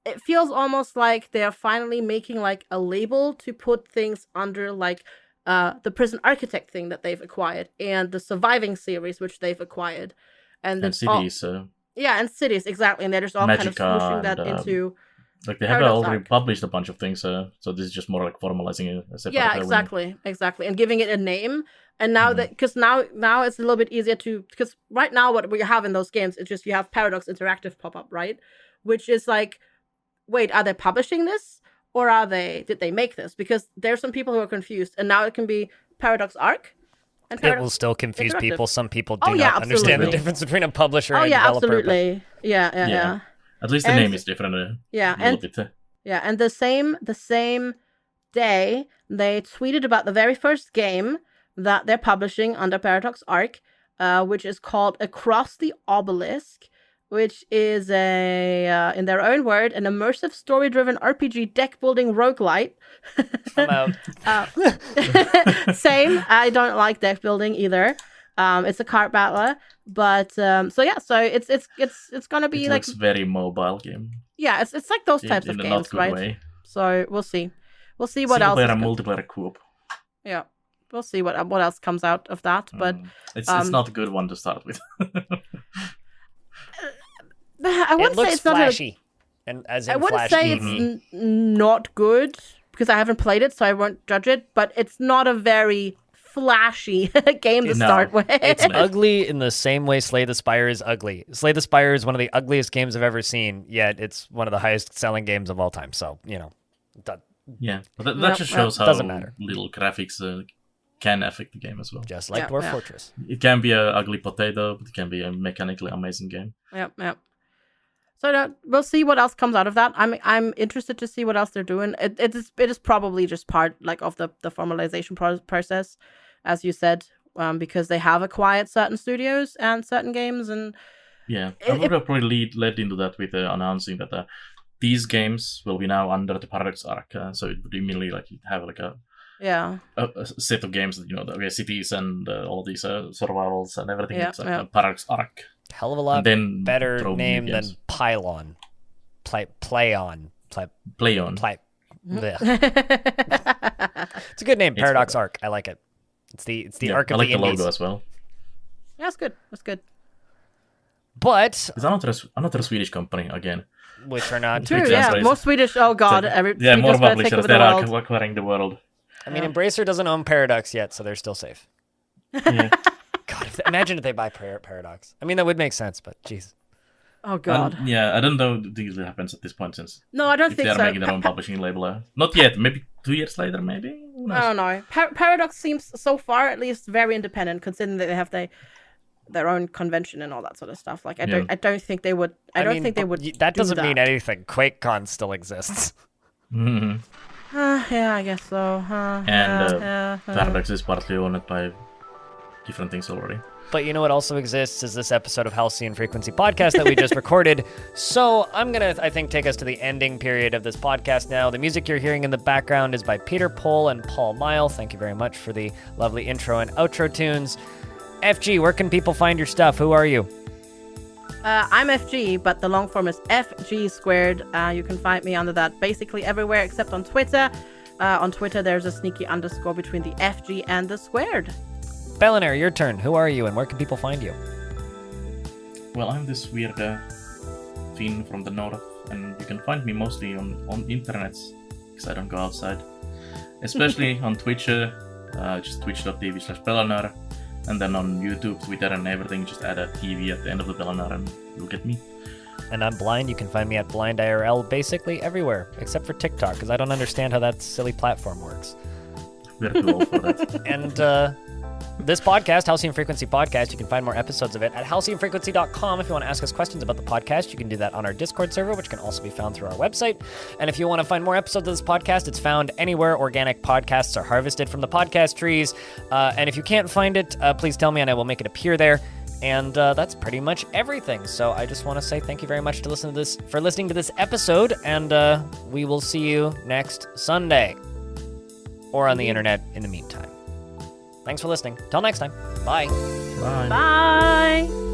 it feels almost like they're finally making like a label to put things under, like the Prison Architect thing that they've acquired and the Surviving series, which they've acquired. And Cities. Yeah, and Cities, exactly. And they're just all kind of Magica smooshing that and, into... Like they have Paradox already Arc. published a bunch of things, so this is just more like formalizing a separate. Yeah, exactly. And giving it a name. And now that, because now it's a little bit easier to, because right now what we have in those games is just you have Paradox Interactive pop up, right? Which is like, wait, are they publishing this or did they make this? Because there's some people who are confused, and now it can be Paradox Arc. And it will still confuse Interactive. people. Some people do yeah, not understand the absolutely. difference between a publisher and a yeah, developer. absolutely. Yeah. At least the And- name is different. A little bit. Yeah, and the same day they tweeted about the very first game that they're publishing under Paradox Arc, which is called Across the Obelisk, which is in their own word, an immersive story-driven RPG deck-building roguelite. I'm out. Same. I don't like deck building either. It's a card battler, but so it's gonna be It like looks very mobile game. yeah, it's like those types of in a not games, good right? way. So we'll see what else. Single player is and go- multiplayer co-op. Yeah, we'll see what else comes out of that. But It's not a good one to start with. I It wouldn't say looks it's not. flashy, and as in I wouldn't flashy. say it's not good because I haven't played it, so I won't judge it. But it's not a very flashy game to No, start with. It's ugly in the same way Slay the Spire is ugly. Slay the Spire is one of the ugliest games I've ever seen, yet it's one of the highest selling games of all time. So, Yeah, but that just shows how doesn't matter. little graphics can affect the game as well. just like Yeah, Dwarf yeah. Fortress. It can be an ugly potato, but it can be a mechanically amazing game. Yep. So we'll see what else comes out of that. I'm interested to see what else they're doing. It is probably just part like of the formalization process, as you said, because they have acquired certain studios and certain games, and Yeah, I would have probably led into that with announcing that these games will be now under the Paradox Arc. So it would immediately like have like a set of games that the cities and all these survivals and everything. Yeah, It's like a Paradox Arc. Hell of a lot And then better throw name new than games. Pylon. Play on. Play on. Blech. It's a good name, Paradox better. Arc. I like it. It's the Yeah, arc I of like the the indies. logo as well. Yeah, that's good. But It's another Swedish company again. which are not. True, Which yeah. translates- More Swedish. Oh God, Yeah, Swedish more is gonna take publishers. over the They're world. acquiring the world. I mean, Embracer doesn't own Paradox yet, so they're still safe. Yeah. God, if Imagine if they buy Paradox. I mean, that would make sense, but jeez. Oh god. Yeah, I don't know if this happens at this point since No, I don't if think they're so. making their own publishing label. Not yet. Maybe 2 years later. Maybe. Who knows? I don't know. Paradox seems so far at least very independent, considering that they have their own convention and all that sort of stuff. Like I don't think they would. I don't think they would. That doesn't do mean anything. QuakeCon still exists. Mhm. Yeah, I guess so. And Paradox is partly owned by different things already. But you know what also exists is this episode of Halcyon Frequency Podcast that we just recorded. So I'm going to, I think, take us to the ending period of this podcast now. The music you're hearing in the background is by Peter Pohl and Paul Mile. Thank you very much for the lovely intro and outro tunes. FG, where can people find your stuff? Who are you? I'm FG, but the long form is FG squared. You can find me under that basically everywhere except on Twitter. On Twitter, there's a sneaky underscore between the FG and the squared. Belannaer, your turn. Who are you and where can people find you? Well, I'm this weird Finn from the north, and you can find me mostly on internets, because I don't go outside. Especially on Twitch, just twitch.tv/Belannaer, and then on YouTube, Twitter, and everything, just add a TV at the end of the Belannaer and you'll get me. And I'm Blind. You can find me at BlindIRL basically everywhere, except for TikTok, because I don't understand how that silly platform works. We're too old for that. And this podcast, Halcyon Frequency Podcast, you can find more episodes of it at halcyonfrequency.com. If you want to ask us questions about the podcast, you can do that on our Discord server, which can also be found through our website. And if you want to find more episodes of this podcast, it's found anywhere organic podcasts are harvested from the podcast trees. And if you can't find it, please tell me and I will make it appear there. And that's pretty much everything. So I just want to say thank you very much for listening to this episode, and we will see you next Sunday. Or on the internet in the meantime. Thanks for listening. Till next time. Bye. Bye. Bye.